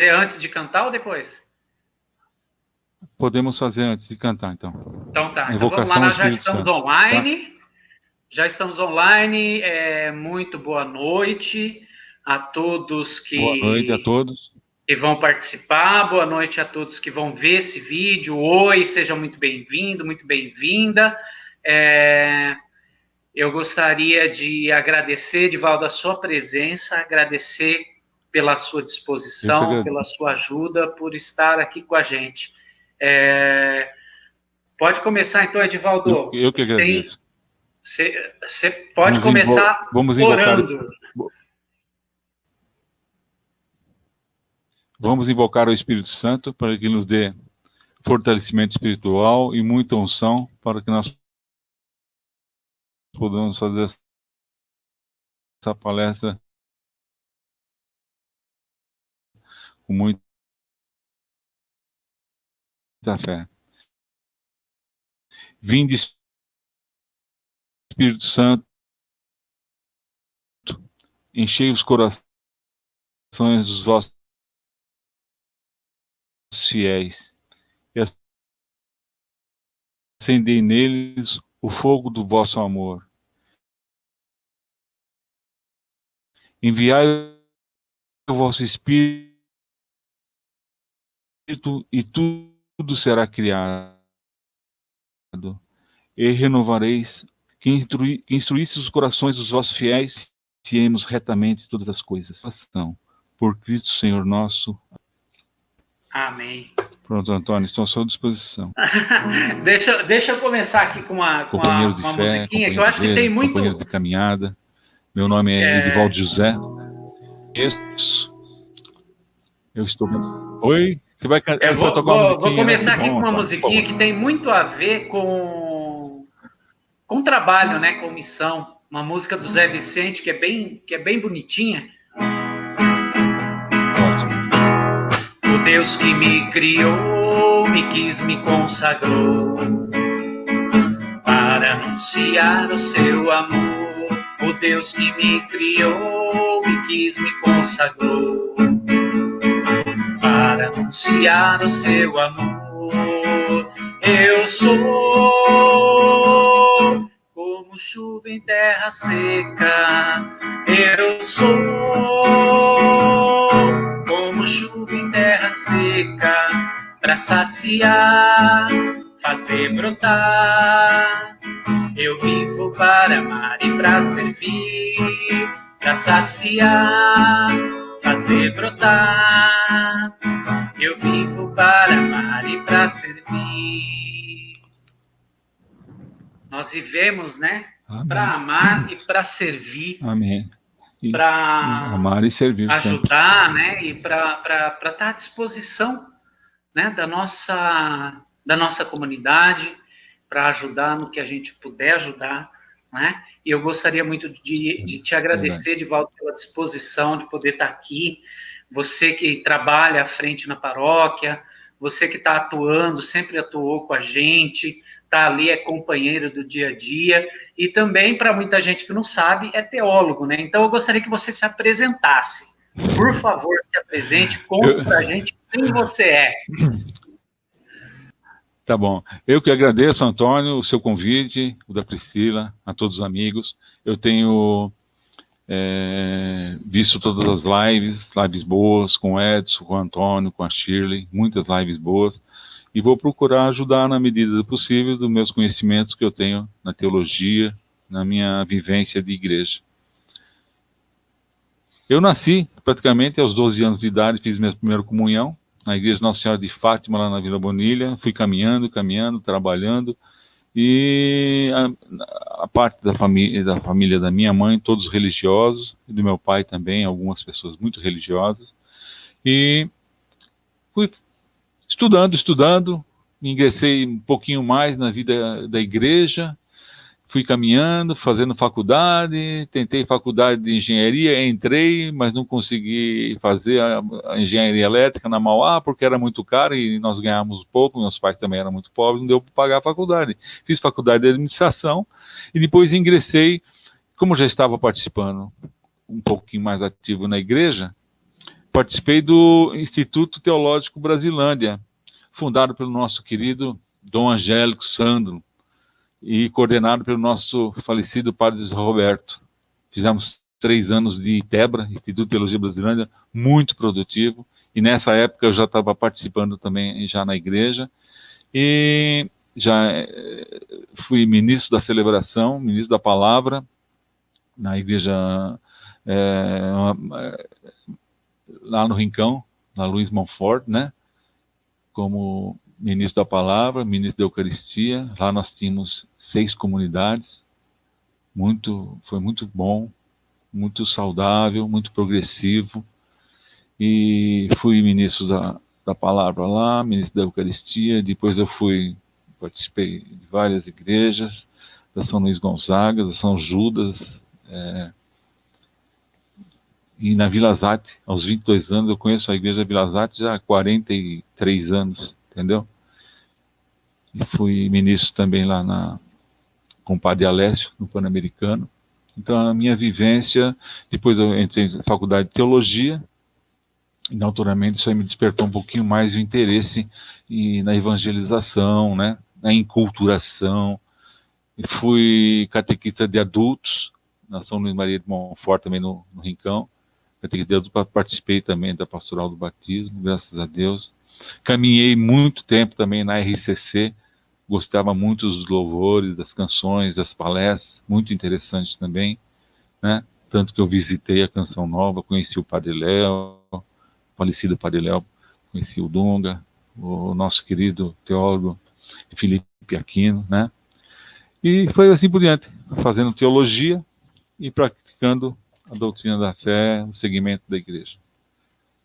antes de cantar ou depois? Podemos fazer antes de cantar, então. Então tá, Então vamos lá, nós já estamos Santo, online. Tá? Já estamos online. Muito boa noite a todos Boa noite a todos. que vão participar. Boa noite a todos que vão ver esse vídeo. Oi, seja muito bem-vindo, muito bem-vinda. Eu gostaria de agradecer, Divaldo, a sua presença, agradecer pela sua disposição, pela sua ajuda, por estar aqui com a gente. Pode começar então, Edivaldo. Eu que agradeço. Você pode começar orando. Vamos invocar o Espírito Santo para que nos dê fortalecimento espiritual e muita unção para que nós podemos fazer essa palestra com muita fé. Vinde, Espírito Santo, enchei os corações dos vossos fiéis e acendei neles o fogo do vosso amor. Enviai o vosso Espírito e tudo será criado. E renovareis, que instruísse os corações dos vossos fiéis, ciemos retamente todas as coisas. Por Cristo Senhor nosso. Amém. Pronto, Antônio, estou à sua disposição. deixa eu começar aqui com uma musiquinha que eu acho que tem muito... Companheiros de caminhada. Meu nome é Edivaldo José. Isso. Eu estou... Oi? Você vai cantar? Vou começar aqui com uma musiquinha que tem muito a ver com trabalho, né? Com missão. Uma música do Zé Vicente que é bem bonitinha. O Deus que me criou, me quis, me consagrou para anunciar o seu amor. O Deus que me criou, me quis, me consagrou para anunciar o seu amor. Eu sou como chuva em terra seca. Eu sou como chuva em terra seca, para saciar, fazer brotar. Eu vivo para amar e para servir, para saciar, fazer brotar. Eu vivo para amar e para servir. Nós vivemos, né? Para amar e para servir. Amém. Para amar e servir, ajudar, sempre. né? E para estar à disposição, né? da nossa comunidade, para ajudar no que a gente puder ajudar, né? E eu gostaria muito de te agradecer, Edivaldo, pela disposição de poder estar aqui. Você que trabalha à frente na paróquia, você que está atuando, sempre atuou com a gente, está ali, é companheiro do dia a dia, e também, para muita gente que não sabe, é teólogo, né? Então, eu gostaria que você se apresentasse. Por favor, se apresente, conte para a gente quem você é. Tá bom. Eu que agradeço, Antônio, o seu convite, o da Priscila, a todos os amigos. Eu tenho visto todas as lives boas, com o Edson, com o Antônio, com a Shirley, muitas lives boas, e vou procurar ajudar na medida do possível dos meus conhecimentos que eu tenho na teologia, na minha vivência de igreja. Eu nasci praticamente aos 12 anos de idade, fiz minha primeira comunhão na igreja Nossa Senhora de Fátima, lá na Vila Bonilha. Fui caminhando, trabalhando, e a parte da família da minha mãe, todos religiosos, e do meu pai também, algumas pessoas muito religiosas, e fui estudando, ingressei um pouquinho mais na vida da igreja, fui caminhando, fazendo faculdade, tentei faculdade de engenharia, entrei, mas não consegui fazer a engenharia elétrica na Mauá, porque era muito caro e nós ganhávamos pouco, meus pais também eram muito pobres, não deu para pagar a faculdade. Fiz faculdade de administração e depois ingressei, como já estava participando um pouquinho mais ativo na igreja, participei do Instituto Teológico Brasilândia, fundado pelo nosso querido Dom Angélico Sandro e coordenado pelo nosso falecido padre José Roberto. Fizemos 3 anos de ITEBRA, Instituto de Teologia Brasilândia, muito produtivo, e nessa época eu já estava participando também já na igreja, e já fui ministro da celebração, ministro da palavra, na igreja lá no Rincão, na Luiz Montfort, né? Como ministro da palavra, ministro da Eucaristia. Lá nós tínhamos 6 comunidades, foi muito bom, muito saudável, muito progressivo. E fui ministro da palavra lá, ministro da Eucaristia. Depois eu participei de várias igrejas, da São Luís Gonzaga, da São Judas, e na Vila Zate, aos 22 anos. Eu conheço a igreja Vila Zate já há 43 anos, entendeu? E fui ministro também lá com o Padre Alessio, no Pan-Americano. Então a minha vivência, depois eu entrei na faculdade de teologia, e naturalmente isso aí me despertou um pouquinho mais o interesse na evangelização, né? Na enculturação. E fui catequista de adultos, na São Luís Maria de Montfort, também no Rincão. Catequista de adultos, participei também da pastoral do batismo, graças a Deus. Caminhei muito tempo também na RCC, gostava muito dos louvores, das canções, das palestras, muito interessante também, né? Tanto que eu visitei a Canção Nova, conheci o Padre Léo, o falecido Padre Léo, conheci o Dunga, o nosso querido teólogo Felipe Aquino, né? E foi assim por diante, fazendo teologia e praticando a doutrina da fé, o segmento da igreja.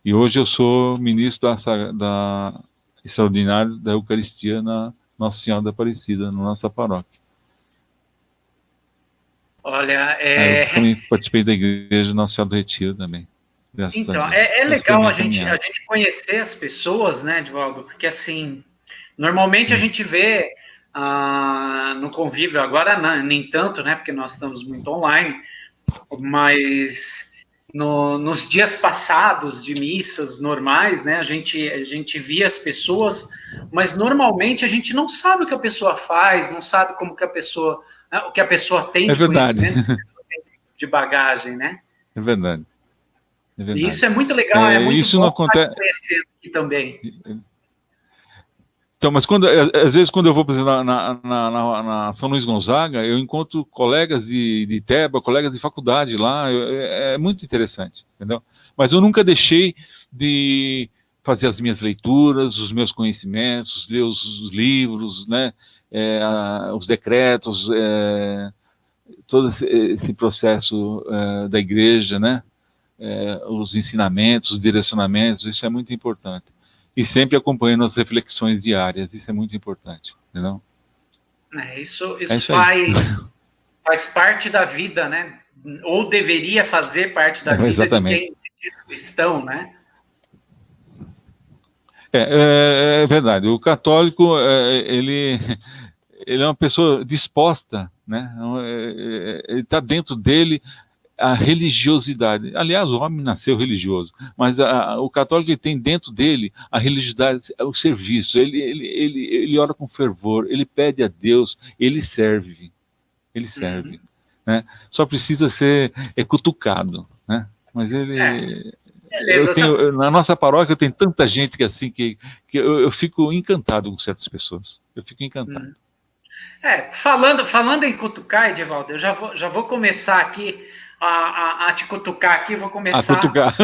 E hoje eu sou ministro da extraordinário da Eucaristia na Nossa Senhora da Aparecida, na nossa paróquia. Olha, eu também participei da igreja Nossa Senhora do Retiro também. Então, é legal a gente conhecer as pessoas, né, Edivaldo? Porque, assim, normalmente a gente vê no convívio, agora nem tanto, né, porque nós estamos muito online, mas nos dias passados de missas normais, né, a gente via as pessoas, mas normalmente a gente não sabe o que a pessoa faz, não sabe como que a pessoa, o que a pessoa tem de conhecimento, de bagagem, né? É verdade. E isso é muito legal, é muito isso bom não acontece conhecendo aqui também. Então, mas às vezes quando eu vou, por exemplo, na São Luís Gonzaga, eu encontro colegas de Teba, colegas de faculdade lá, é muito interessante, entendeu? Mas eu nunca deixei de fazer as minhas leituras, os meus conhecimentos, ler os livros, né, os decretos, todo esse processo da igreja, né, os ensinamentos, os direcionamentos, isso é muito importante. E sempre acompanhando as reflexões diárias, isso é muito importante, entendeu? Isso faz parte da vida, né? Ou deveria fazer parte da vida exatamente. de quem diz cristão, né? É verdade. O católico, ele é uma pessoa disposta, né? Ele está dentro dele a religiosidade. Aliás, o homem nasceu religioso, mas o católico ele tem dentro dele a religiosidade, o serviço. Ele ora com fervor, ele pede a Deus, ele serve, né? Só precisa ser cutucado, né? Mas ele... Beleza, na nossa paróquia eu tenho tanta gente que eu fico encantado com certas pessoas. Eu fico encantado. Falando em cutucar, Edivaldo, eu já vou começar aqui a te cutucar aqui, vou começar... A cutucar.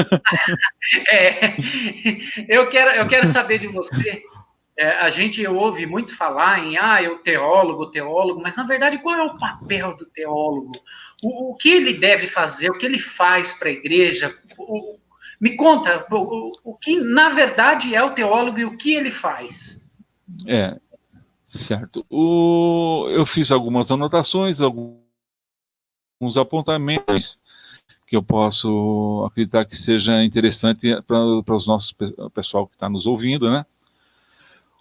Eu quero saber de você. A gente ouve muito falar em o teólogo, mas na verdade qual é o papel do teólogo? O que ele deve fazer, o que ele faz para a igreja? Me conta o que na verdade é o teólogo e o que ele faz. Certo. Eu fiz algumas anotações, alguns apontamentos que eu posso acreditar que seja interessante para o pessoal que está nos ouvindo, né?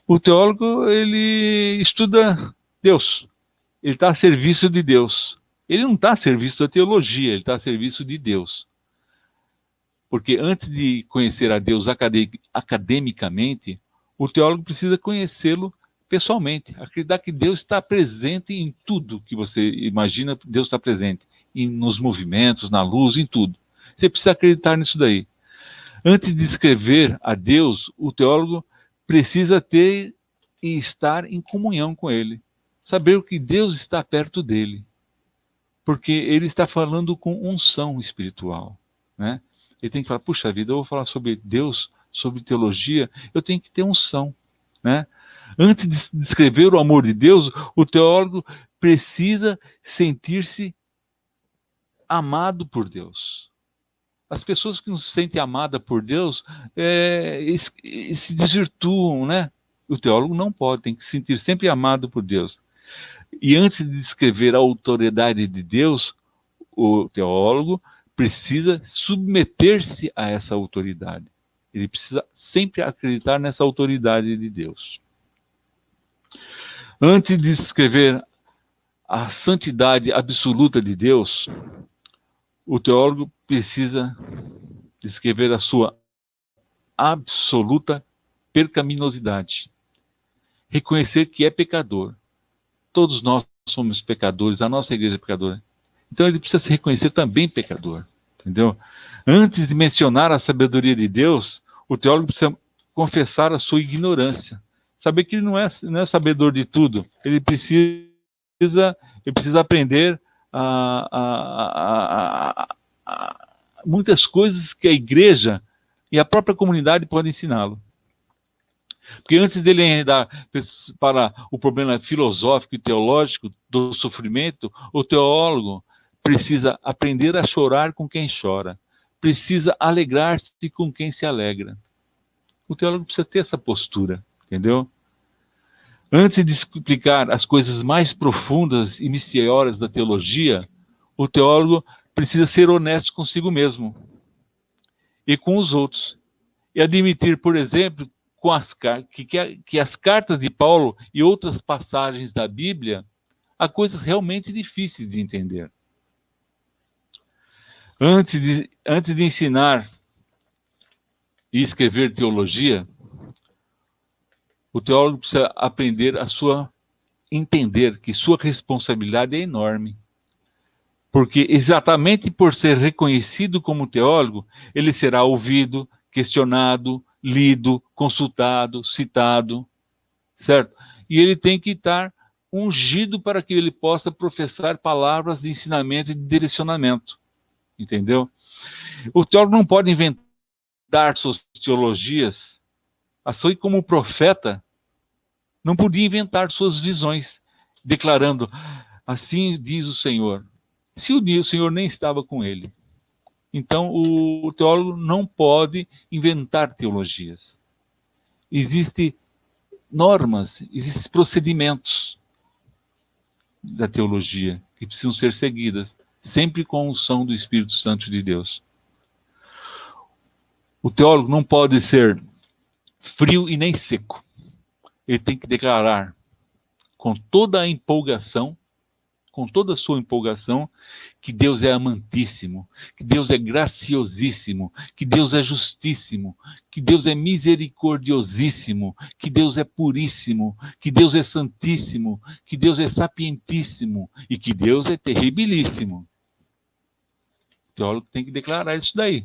O teólogo, ele estuda Deus, ele está a serviço de Deus. Ele não está a serviço da teologia, ele está a serviço de Deus. Porque antes de conhecer a Deus academicamente, o teólogo precisa conhecê-lo pessoalmente, acreditar que Deus está presente em tudo que você imagina, Deus está presente, nos movimentos, na luz, em tudo. Você precisa acreditar nisso daí. Antes de descrever a Deus, o teólogo precisa ter e estar em comunhão com Ele. Saber que Deus está perto dele. Porque ele está falando com unção espiritual, né? Ele tem que falar, puxa vida, eu vou falar sobre Deus, sobre teologia, eu tenho que ter unção, né? Antes de descrever o amor de Deus, o teólogo precisa sentir-se amado por Deus. As pessoas que não se sentem amadas por Deus se desvirtuam, né? O teólogo não pode, tem que se sentir sempre amado por Deus. E antes de descrever a autoridade de Deus, o teólogo precisa submeter-se a essa autoridade. Ele precisa sempre acreditar nessa autoridade de Deus. Antes de descrever a santidade absoluta de Deus, o teólogo precisa descrever a sua absoluta pecaminosidade. Reconhecer que é pecador. Todos nós somos pecadores, a nossa igreja é pecadora. Então ele precisa se reconhecer também pecador, entendeu? Antes de mencionar a sabedoria de Deus, o teólogo precisa confessar a sua ignorância. Saber que ele não é sabedor de tudo. Ele precisa aprender muitas coisas que a igreja e a própria comunidade podem ensiná-lo. Porque antes dele enredar para o problema filosófico e teológico do sofrimento, o teólogo precisa aprender a chorar com quem chora. Precisa alegrar-se com quem se alegra. O teólogo precisa ter essa postura, entendeu? Antes de explicar as coisas mais profundas e misteriosas da teologia, o teólogo precisa ser honesto consigo mesmo e com os outros. E admitir, por exemplo, que as cartas de Paulo e outras passagens da Bíblia há coisas realmente difíceis de entender. Antes de ensinar e escrever teologia, o teólogo precisa aprender entender que sua responsabilidade é enorme. Porque exatamente por ser reconhecido como teólogo, ele será ouvido, questionado, lido, consultado, citado, certo? E ele tem que estar ungido para que ele possa professar palavras de ensinamento e de direcionamento, entendeu? O teólogo não pode inventar suas teologias, assim como o profeta não podia inventar suas visões, declarando, assim diz o Senhor, se o Senhor nem estava com ele. Então, o teólogo não pode inventar teologias. Existem normas, existem procedimentos da teologia que precisam ser seguidas, sempre com a unção do Espírito Santo de Deus. O teólogo não pode ser frio e nem seco. Ele tem que declarar com toda a empolgação, com toda a sua empolgação, que Deus é amantíssimo, que Deus é graciosíssimo, que Deus é justíssimo, que Deus é misericordiosíssimo, que Deus é puríssimo, que Deus é santíssimo, que Deus é sapientíssimo e que Deus é terribilíssimo. O teólogo tem que declarar isso daí.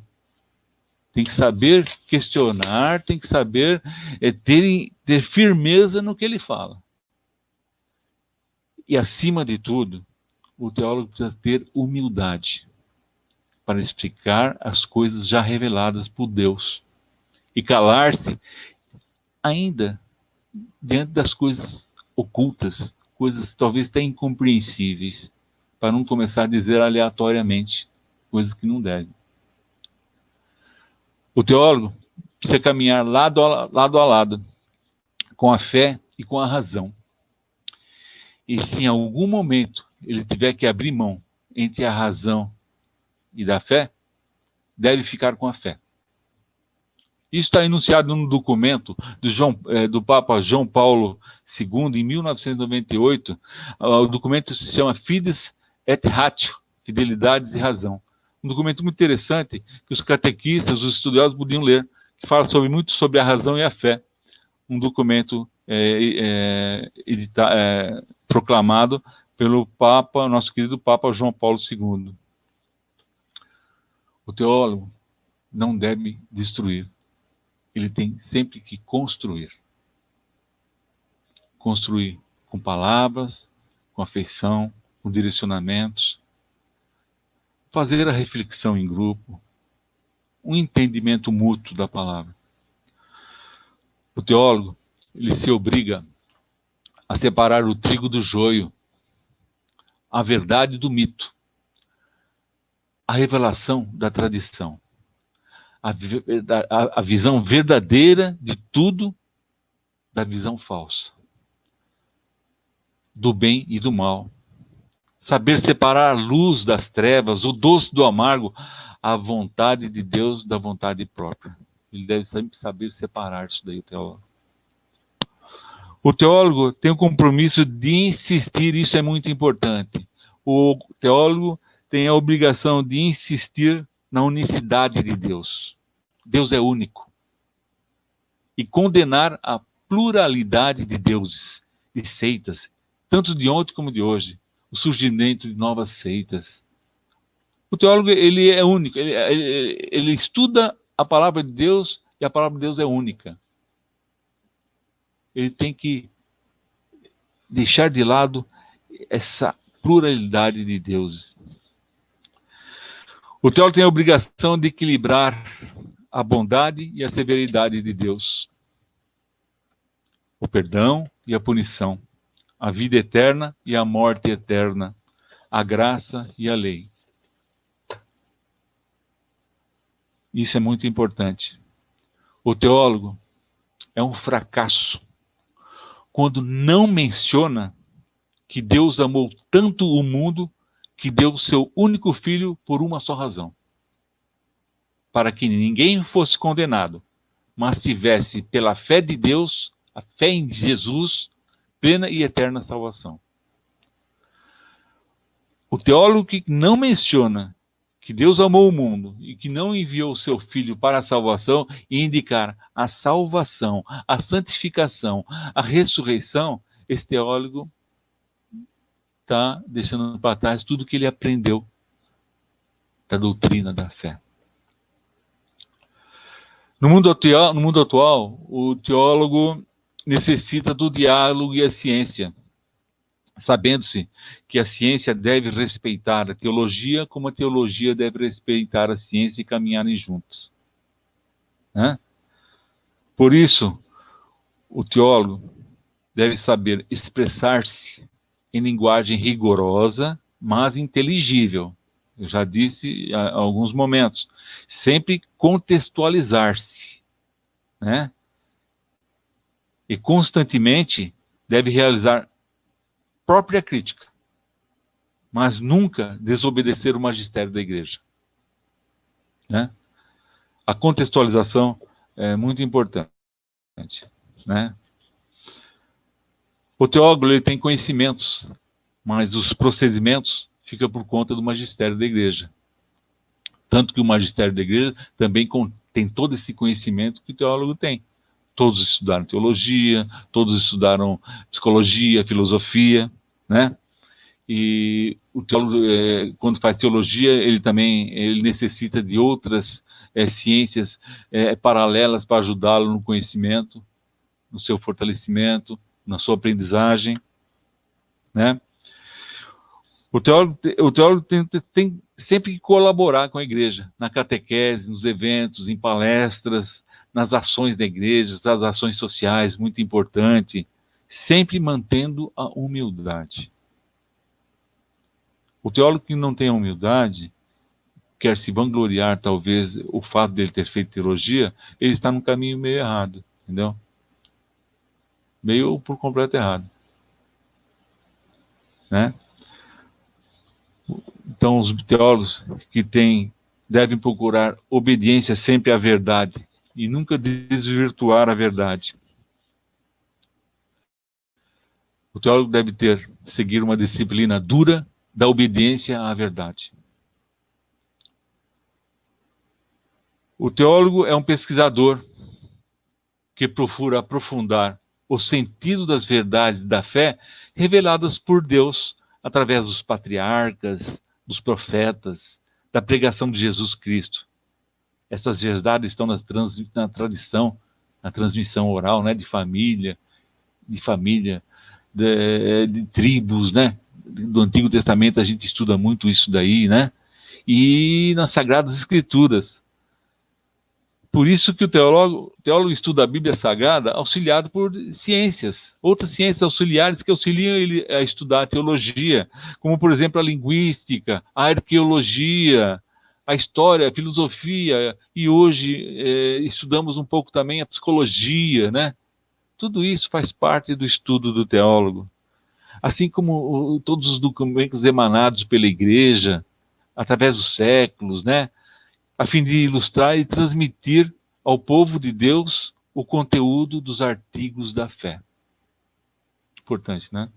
Tem que saber questionar, tem que saber ter firmeza no que ele fala. E, acima de tudo, o teólogo precisa ter humildade para explicar as coisas já reveladas por Deus e calar-se ainda diante das coisas ocultas, coisas talvez até incompreensíveis, para não começar a dizer aleatoriamente coisas que não devem. O teólogo precisa caminhar lado a lado com a fé e com a razão. E se em algum momento ele tiver que abrir mão entre a razão e da fé, deve ficar com a fé. Isso está enunciado no documento do Papa João Paulo II, em 1998. O documento se chama Fides et Ratio, Fidelidades e Razão. um documento muito interessante que os catequistas, os estudiosos podiam ler, que fala muito sobre a razão e a fé. Um documento proclamado pelo Papa, nosso querido Papa João Paulo II. O teólogo não deve destruir, ele tem sempre que construir. Construir com palavras, com afeição, com direcionamentos, fazer a reflexão em grupo, um entendimento mútuo da palavra. O teólogo, ele se obriga a separar o trigo do joio, a verdade do mito, a revelação da tradição, a visão verdadeira de tudo da visão falsa, do bem e do mal. Saber separar a luz das trevas, o doce do amargo, a vontade de Deus da vontade própria. Ele deve sempre saber separar isso daí, o teólogo. O teólogo tem o compromisso de insistir, isso é muito importante. O teólogo tem a obrigação de insistir na unicidade de Deus. Deus é único. E condenar a pluralidade de deuses, de seitas, tanto de ontem como de hoje. O surgimento de novas seitas. O teólogo, ele é único. Ele estuda a palavra de Deus e a palavra de Deus é única. Ele tem que deixar de lado essa pluralidade de deuses. O teólogo tem a obrigação de equilibrar a bondade e a severidade de Deus, o perdão e a punição, a vida eterna e a morte eterna, a graça e a lei. Isso é muito importante. O teólogo é um fracasso quando não menciona que Deus amou tanto o mundo que deu seu único filho por uma só razão. Para que ninguém fosse condenado, mas tivesse pela fé de Deus, a fé em Jesus, plena e eterna salvação. O teólogo que não menciona que Deus amou o mundo e que não enviou o seu Filho para a salvação e indicar a salvação, a santificação, a ressurreição, esse teólogo está deixando para trás tudo que ele aprendeu da doutrina da fé. No mundo atual, o teólogo necessita do diálogo e a ciência, sabendo-se que a ciência deve respeitar a teologia como a teologia deve respeitar a ciência e caminharem juntos. Né? Por isso, o teólogo deve saber expressar-se em linguagem rigorosa, mas inteligível. Eu já disse há alguns momentos. Sempre contextualizar-se, né? E constantemente deve realizar própria crítica, mas nunca desobedecer o magistério da igreja. Né? A contextualização é muito importante. Né? O teólogo ele tem conhecimentos, mas os procedimentos ficam por conta do magistério da igreja. Tanto que o magistério da igreja também tem todo esse conhecimento que o teólogo tem. Todos estudaram teologia, todos estudaram psicologia, filosofia, né? E o teólogo, quando faz teologia, ele necessita de outras ciências paralelas para ajudá-lo no conhecimento, no seu fortalecimento, na sua aprendizagem, né? O teólogo tem sempre que colaborar com a igreja, na catequese, nos eventos, em palestras, nas ações da igreja, nas ações sociais, muito importante, sempre mantendo a humildade. O teólogo que não tem a humildade, quer se vangloriar, talvez, o fato dele ter feito teologia, ele está no caminho meio errado, entendeu? Meio por completo errado. Né? Então, os teólogos que devem procurar obediência sempre à verdade e nunca desvirtuar a verdade. O teólogo deve seguir uma disciplina dura da obediência à verdade. O teólogo é um pesquisador que procura aprofundar o sentido das verdades da fé reveladas por Deus através dos patriarcas, dos profetas, da pregação de Jesus Cristo. Essas verdades estão na tradição, na transmissão oral, né, de família, de tribos, né? Do Antigo Testamento a gente estuda muito isso daí, né? E nas Sagradas Escrituras. Por isso que o teólogo estuda a Bíblia Sagrada auxiliado por ciências, outras ciências auxiliares que auxiliam ele a estudar a teologia, como, por exemplo, a linguística, a arqueologia, a história, a filosofia, e hoje estudamos um pouco também a psicologia, né? Tudo isso faz parte do estudo do teólogo. Assim como todos os documentos emanados pela Igreja, através dos séculos, né? A fim de ilustrar e transmitir ao povo de Deus o conteúdo dos artigos da fé. Importante, né?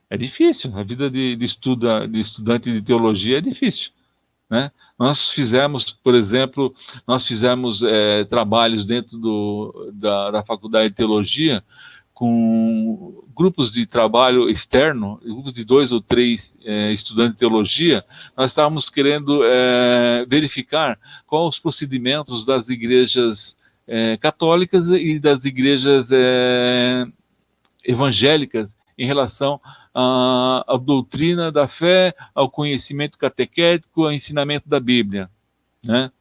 É difícil, a vida de estudante de teologia é difícil, né? Nós fizemos, por exemplo, trabalhos dentro da Faculdade de Teologia com grupos de trabalho externo, grupos de 2 ou 3 estudantes de teologia. Nós estávamos querendo verificar quais os procedimentos das igrejas católicas e das igrejas evangélicas em relação à doutrina da fé, ao conhecimento catequético, ao ensinamento da Bíblia, né?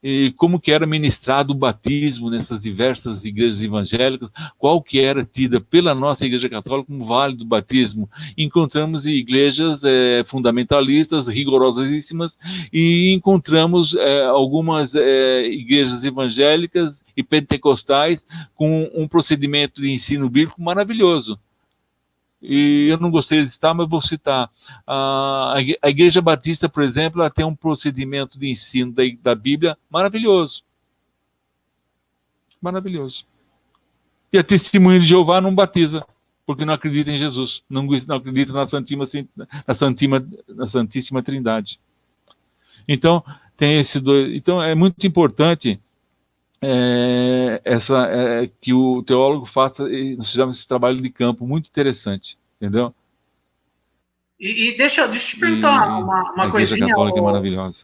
E como que era ministrado o batismo nessas diversas igrejas evangélicas, qual que era tida pela nossa Igreja Católica como válido o batismo. Encontramos igrejas fundamentalistas, rigorosíssimas, e encontramos algumas igrejas evangélicas e pentecostais com um procedimento de ensino bíblico maravilhoso. E eu não gostaria de citar, mas vou citar. A Igreja Batista, por exemplo, ela tem um procedimento de ensino da Bíblia maravilhoso. Maravilhoso. E a Testemunha de Jeová não batiza, porque não acredita em Jesus, não acredita na Santíssima Trindade. Então, tem esses dois. Então, é muito importante que o teólogo faça. Nós fizemos esse trabalho de campo muito interessante, entendeu? E deixa eu te perguntar uma coisinha. A Igreja Católica é maravilhosa.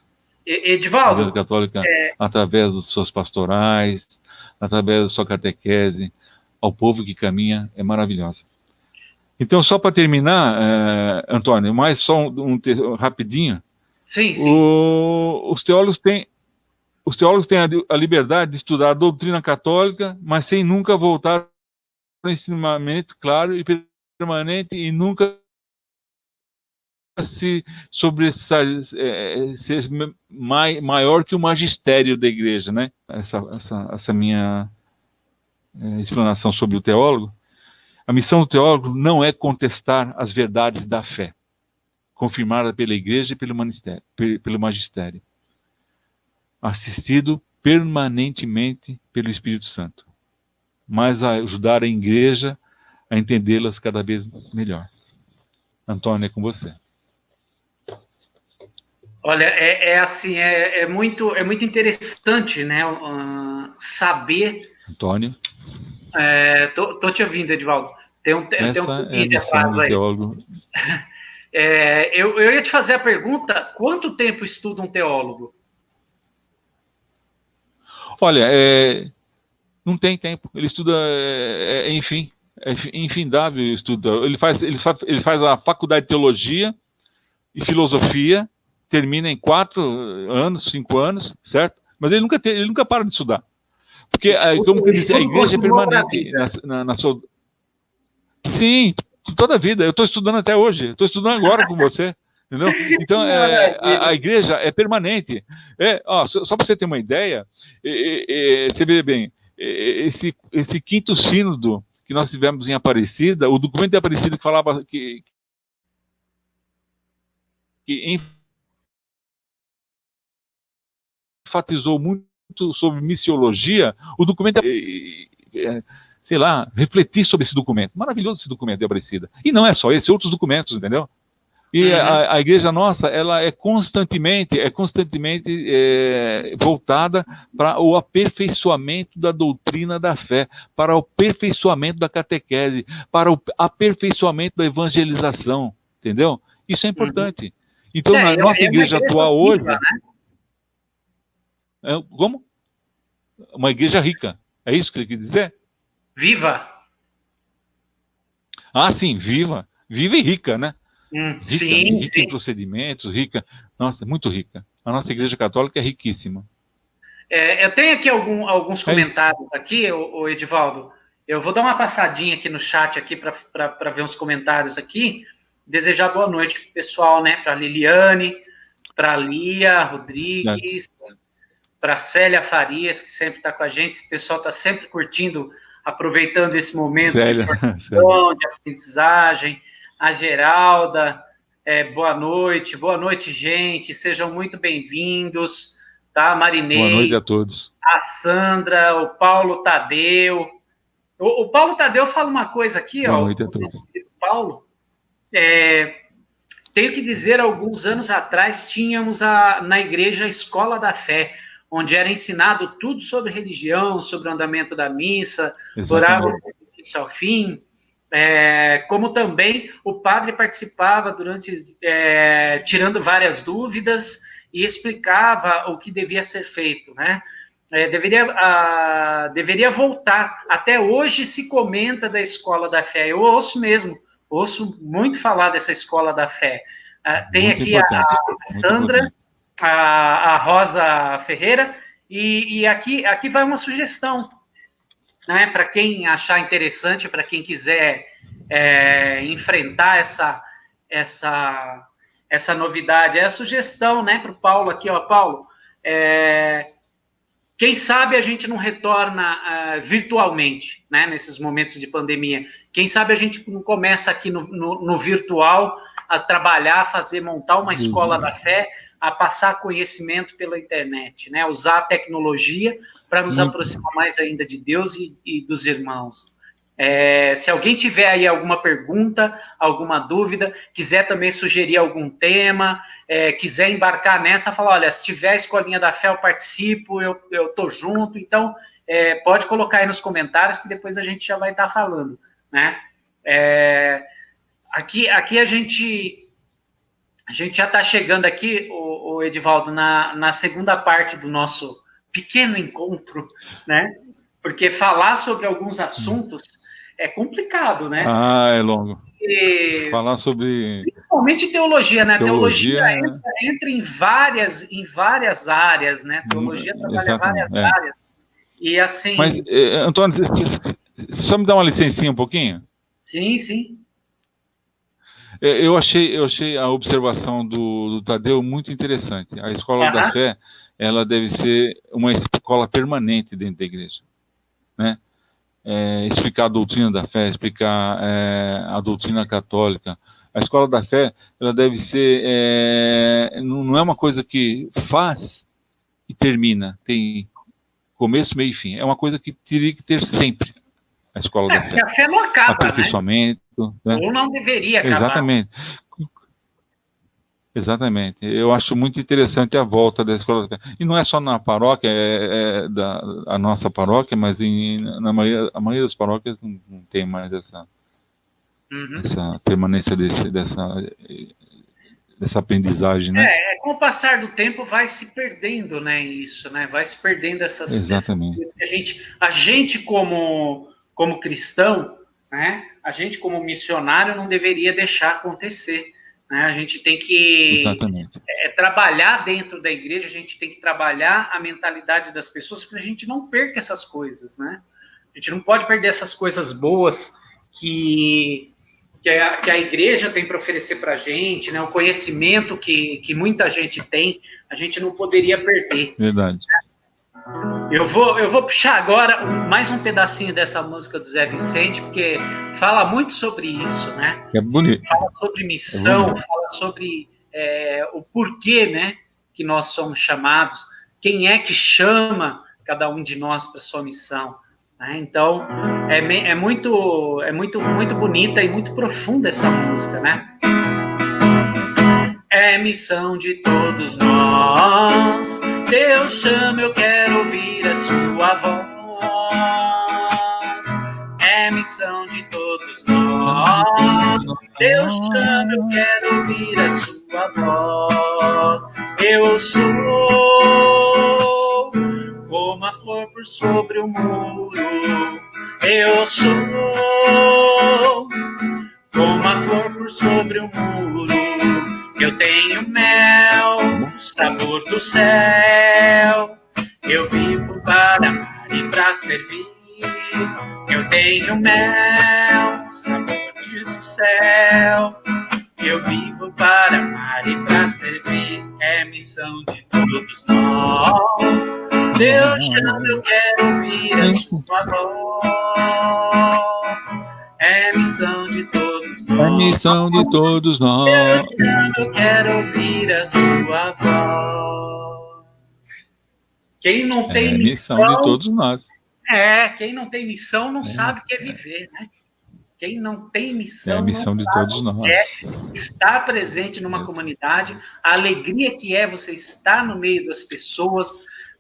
Edivaldo. A Igreja Católica, através das suas pastorais, através da sua catequese, ao povo que caminha, é maravilhosa. Então, só para terminar, Antônio, mais só rapidinho. Sim. Os teólogos têm a liberdade de estudar a doutrina católica, mas sem nunca voltar ao ensinamento claro e permanente, e nunca ser maior que o magistério da igreja, né? Essa minha explanação sobre o teólogo. A missão do teólogo não é contestar as verdades da fé, confirmada pela igreja e pelo magistério, assistido permanentemente pelo Espírito Santo, mas a ajudar a igreja a entendê-las cada vez melhor. Antônio, é com você. Olha, assim, é muito interessante, né, saber... Antônio? Tô te ouvindo, Edivaldo. Tem um pouquinho de atraso aí. Eu ia te fazer a pergunta, quanto tempo estuda um teólogo? Olha, não tem tempo. Ele estuda, enfim, é infindável o estudo. Ele faz a faculdade de teologia e filosofia, termina em 4 anos, 5 anos, certo? Mas ele nunca para de estudar. Porque, como eu disse, a igreja é permanente na sua... Sim, toda a vida. Eu estou estudando até hoje. Estou estudando agora com você. Entendeu? Então, a igreja é permanente. Só para você ter uma ideia, você vê bem, esse quinto sínodo que nós tivemos em Aparecida, o documento de Aparecida que falava que enfatizou muito sobre missiologia, o documento, sei lá, refletir sobre esse documento. Maravilhoso esse documento de Aparecida. E não é só esse, outros documentos, entendeu? E a igreja nossa, ela é constantemente voltada para o aperfeiçoamento da doutrina da fé, para o aperfeiçoamento da catequese, para o aperfeiçoamento da evangelização, entendeu? Isso é importante. Então, na nossa igreja atual hoje... Viva, né? Como? Uma igreja rica. É isso que você quer dizer? Viva. Ah, sim, viva. Viva e rica, né? Rica em sim. procedimentos, rica. Nossa, muito rica. A nossa igreja católica é riquíssima. Eu tenho aqui alguns comentários aqui, o Edivaldo. Eu vou dar uma passadinha aqui no chat aqui para ver uns comentários aqui. Desejar boa noite pro pessoal, né? Para Liliane, para Lia Rodrigues, para Célia Farias, que sempre está com a gente. Esse pessoal está sempre curtindo, aproveitando esse momento Célia, de formação, de aprendizagem. A Geralda, boa noite, gente. Sejam muito bem-vindos, tá? Marinês. Boa noite a todos. A Sandra, o Paulo Tadeu. O Paulo Tadeu fala uma coisa aqui, boa noite a todos. Paulo, tenho que dizer, alguns anos atrás, tínhamos na igreja a Escola da Fé, onde era ensinado tudo sobre religião, sobre o andamento da missa, oráculo do início ao fim, como também o padre participava durante, tirando várias dúvidas e explicava o que devia ser feito, né? Deveria voltar. Até hoje se comenta da Escola da Fé. Eu ouço muito falar dessa Escola da Fé. Tem muito aqui a Sandra, a Rosa Ferreira, e aqui vai uma sugestão, né, para quem achar interessante, para quem quiser enfrentar essa novidade. É a sugestão, né, para o Paulo aqui, ó, Paulo, quem sabe a gente não retorna virtualmente, né, nesses momentos de pandemia. Quem sabe a gente não começa aqui no virtual a trabalhar, a montar uma escola da fé, a passar conhecimento pela internet, né, usar a tecnologia para nos aproximar mais ainda de Deus e dos irmãos. Se alguém tiver aí alguma pergunta, alguma dúvida, quiser também sugerir algum tema, quiser embarcar nessa, falar, olha, se tiver a Escolinha da Fé, eu participo, eu tô junto, então pode colocar aí nos comentários que depois a gente já vai estar falando, né? Aqui a gente já está chegando aqui, o Edivaldo, na segunda parte do nosso pequeno encontro, né? Porque falar sobre alguns assuntos é complicado, né? É longo. Falar sobre... Principalmente teologia, né? Teologia entra em várias áreas, né? Teologia trabalha várias áreas. E assim... Mas, Antônio, só me dá uma licencinha um pouquinho? Sim, sim. Eu achei a observação do Tadeu muito interessante. A Escola da Fé, ela deve ser uma escola permanente dentro da igreja, né? Explicar a doutrina da fé, explicar a doutrina católica. A Escola da Fé, ela deve ser, não é uma coisa que faz e termina, tem começo, meio e fim. É uma coisa que teria que ter sempre a Escola da Fé. A fé não acaba, aperfeiçoamento, né? Ou não deveria acabar. Exatamente. Eu acho muito interessante a volta da Escola da Fé. E não é só na paróquia, a nossa paróquia, mas a maioria das paróquias não tem mais essa permanência dessa aprendizagem, né? Com o passar do tempo vai se perdendo, né, isso, né? Vai se perdendo essas coisas que a gente como cristão, né? A gente como missionário não deveria deixar acontecer. Né? A gente tem que trabalhar dentro da igreja, a gente tem que trabalhar a mentalidade das pessoas para a gente não perca essas coisas, né? A gente não pode perder essas coisas boas que a igreja tem para oferecer para a gente, né? O conhecimento que muita gente tem, a gente não poderia perder. Verdade. Eu vou puxar agora mais um pedacinho dessa música do Zé Vicente, porque fala muito sobre isso, né? É bonito. Fala sobre missão, fala sobre o porquê, né, que nós somos chamados, quem é que chama cada um de nós para sua missão. Né? Então, é muito bonita e muito profunda essa música, né? É missão de todos nós. Deus chama, eu quero ouvir a sua voz. É missão de todos nós. Deus chama, eu quero ouvir a sua voz. Eu sou como a flor por sobre o muro. Eu sou como a flor por sobre o muro. Eu tenho mel, o sabor do céu. Eu vivo para amar e para servir. Eu tenho mel, o sabor do céu. Eu vivo para amar e para servir. É missão de todos nós. Deus chama, eu quero ouvir a sua voz. É missão de todos nós. É missão de todos nós. Deus chama, eu quero ouvir a sua voz. Quem não tem É missão de todos nós. quem não tem missão não sabe o que é viver, né? Quem não tem missão, é a missão de todos nós. Estar presente numa comunidade, a alegria que é você estar no meio das pessoas,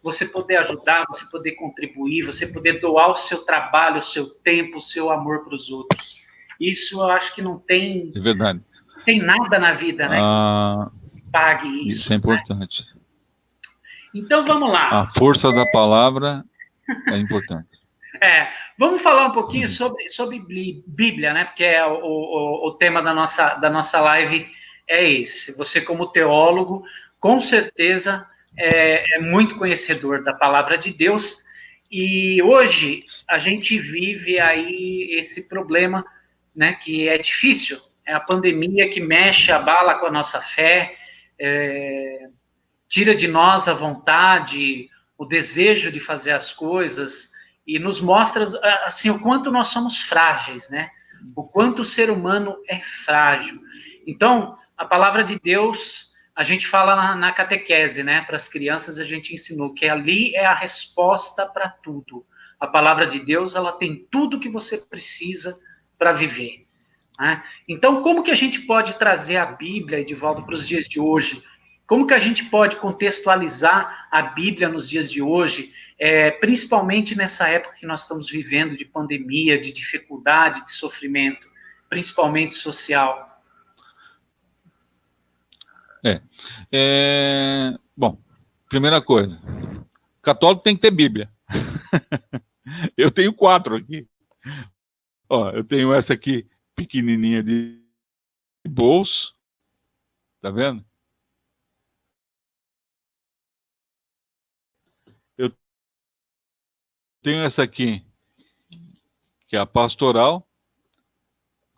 você poder ajudar, você poder contribuir, você poder doar o seu trabalho, o seu tempo, o seu amor para os outros. Isso eu acho que não tem... É verdade. Tem nada na vida, né? Que pague isso. Isso é importante. Né? Então vamos lá. A força da palavra é importante. Vamos falar um pouquinho sobre Bíblia, né? Porque o tema da nossa live é esse. Você, como teólogo, com certeza é muito conhecedor da palavra de Deus. E hoje a gente vive aí esse problema, né? Que é difícil. É a pandemia que mexe, abala com a nossa fé, tira de nós a vontade, o desejo de fazer as coisas, e nos mostra assim o quanto nós somos frágeis, né? O quanto o ser humano é frágil. Então, a palavra de Deus, a gente fala na catequese, né? Para as crianças a gente ensinou que ali é a resposta para tudo. A palavra de Deus, ela tem tudo que você precisa para viver, né? Então, como que a gente pode trazer a Bíblia de volta para os dias de hoje? Como que a gente pode contextualizar a Bíblia nos dias de hoje, principalmente nessa época que nós estamos vivendo de pandemia, de dificuldade, de sofrimento, principalmente social? Bom, primeira coisa, católico tem que ter Bíblia. Eu tenho 4 aqui. Ó, eu tenho essa aqui, pequenininha de bolso, tá vendo? Eu tenho essa aqui, que é a pastoral.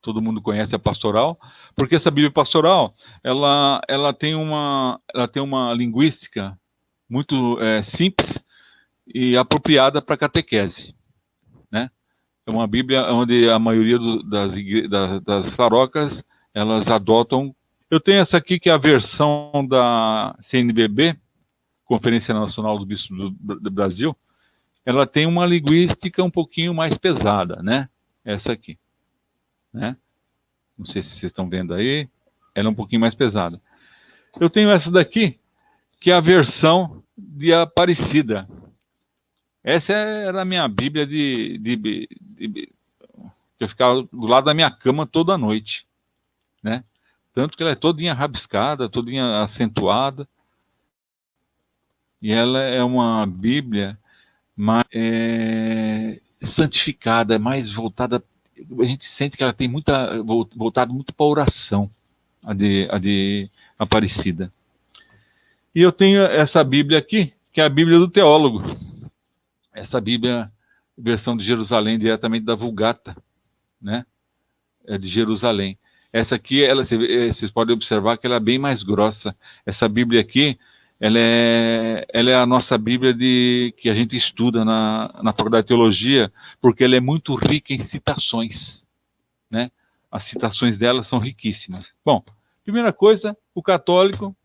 Todo mundo conhece a pastoral, porque essa Bíblia pastoral, ela tem uma linguística muito simples e apropriada para catequese, né? É uma Bíblia onde a maioria das paróquias, elas adotam. Eu tenho essa aqui, que é a versão da CNBB, Conferência Nacional dos Bispos do Brasil. Ela tem uma linguística um pouquinho mais pesada, né? Essa aqui, né? Não sei se vocês estão vendo aí. Ela é um pouquinho mais pesada. Eu tenho essa daqui, que é a versão de Aparecida. Essa era a minha Bíblia que eu ficava do lado da minha cama toda noite, né? Tanto que ela é todinha rabiscada, todinha acentuada. E ela é uma Bíblia mais santificada, mais voltada. A gente sente que ela tem voltado muito para a oração, a de Aparecida. E eu tenho essa Bíblia aqui, que é a Bíblia do teólogo. Essa Bíblia, versão de Jerusalém, diretamente da Vulgata, né? É de Jerusalém. Essa aqui, vocês podem observar que ela é bem mais grossa. Essa Bíblia aqui, ela é a nossa Bíblia que a gente estuda na Faculdade de Teologia, porque ela é muito rica em citações, né? As citações dela são riquíssimas. Bom, primeira coisa, o católico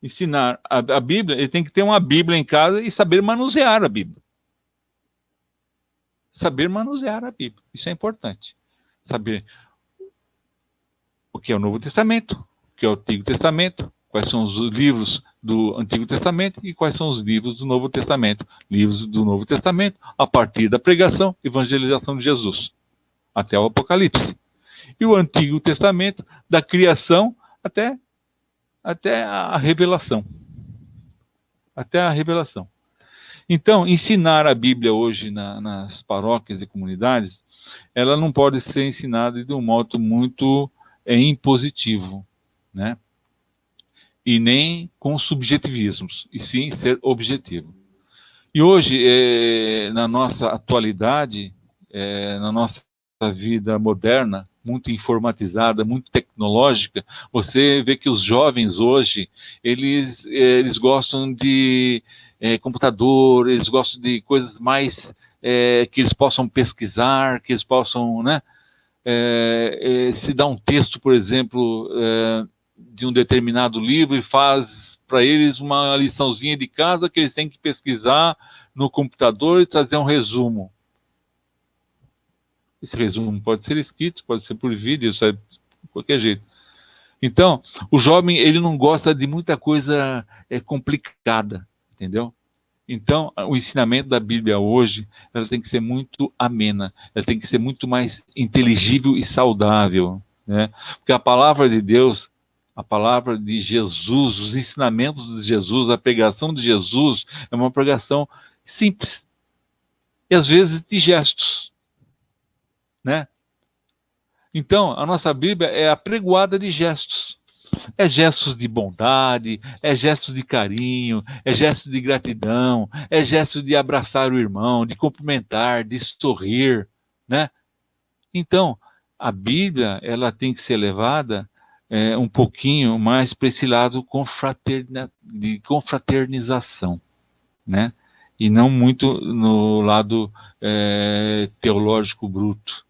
ensinar a Bíblia, ele tem que ter uma Bíblia em casa e saber manusear a Bíblia. Saber manusear a Bíblia, isso é importante. Saber o que é o Novo Testamento, que é o Antigo Testamento, quais são os livros do Antigo Testamento e quais são os livros do Novo Testamento. Livros do Novo Testamento a partir da pregação e evangelização de Jesus, até o Apocalipse. E o Antigo Testamento da criação até a revelação. Até a revelação. Então, ensinar a Bíblia hoje nas paróquias e comunidades, ela não pode ser ensinada de um modo muito impositivo, né? E nem com subjetivismos, e sim ser objetivo. E hoje, na nossa atualidade, na nossa vida moderna, muito informatizada, muito tecnológica, você vê que os jovens hoje, eles gostam de computador, eles gostam de coisas mais que eles possam pesquisar, que eles possam, né, se dá um texto, por exemplo, de um determinado livro e faz para eles uma liçãozinha de casa que eles têm que pesquisar no computador e trazer um resumo. Esse resumo pode ser escrito, pode ser por vídeo, sabe, de qualquer jeito. Então, o jovem, ele não gosta de muita coisa complicada, entendeu? Então, o ensinamento da Bíblia hoje, ela tem que ser muito amena, ela tem que ser muito mais inteligível e saudável, né? Porque a palavra de Deus, a palavra de Jesus, os ensinamentos de Jesus, a pregação de Jesus, é uma pregação simples, e às vezes de gestos, né? Então, a nossa Bíblia é apregoada de gestos. É gestos de bondade, é gestos de carinho, é gestos de gratidão, é gestos de abraçar o irmão, de cumprimentar, de sorrir, né? Então, a Bíblia, ela tem que ser levada um pouquinho mais para esse lado de confraternização, né? E não muito no lado teológico bruto,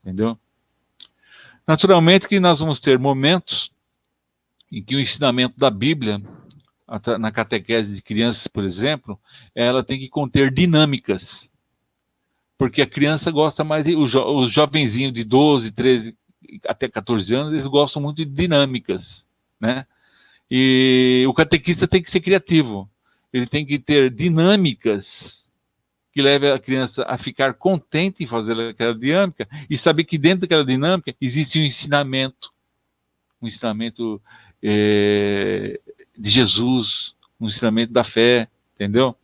entendeu? Naturalmente que nós vamos ter momentos em que o ensinamento da Bíblia, na catequese de crianças, por exemplo, ela tem que conter dinâmicas. Porque a criança gosta mais, os jovenzinhos de 12, 13, até 14 anos, eles gostam muito de dinâmicas, né? E o catequista tem que ser criativo. Ele tem que ter dinâmicas que levem a criança a ficar contente em fazer aquela dinâmica e saber que dentro daquela dinâmica existe um ensinamento de Jesus, um ensinamento da fé, entendeu?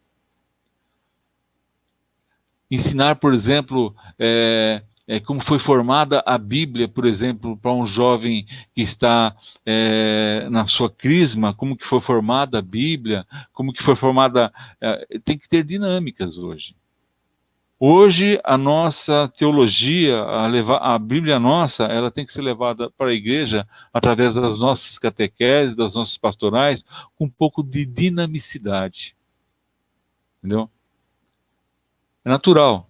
Ensinar, por exemplo, como foi formada a Bíblia, por exemplo, para um jovem que está na sua crisma, como que foi formada a Bíblia, como que foi formada... tem que ter dinâmicas hoje. Hoje, a nossa teologia, a Bíblia nossa, ela tem que ser levada para a igreja através das nossas catequeses, das nossas pastorais, com um pouco de dinamicidade. Entendeu? É natural.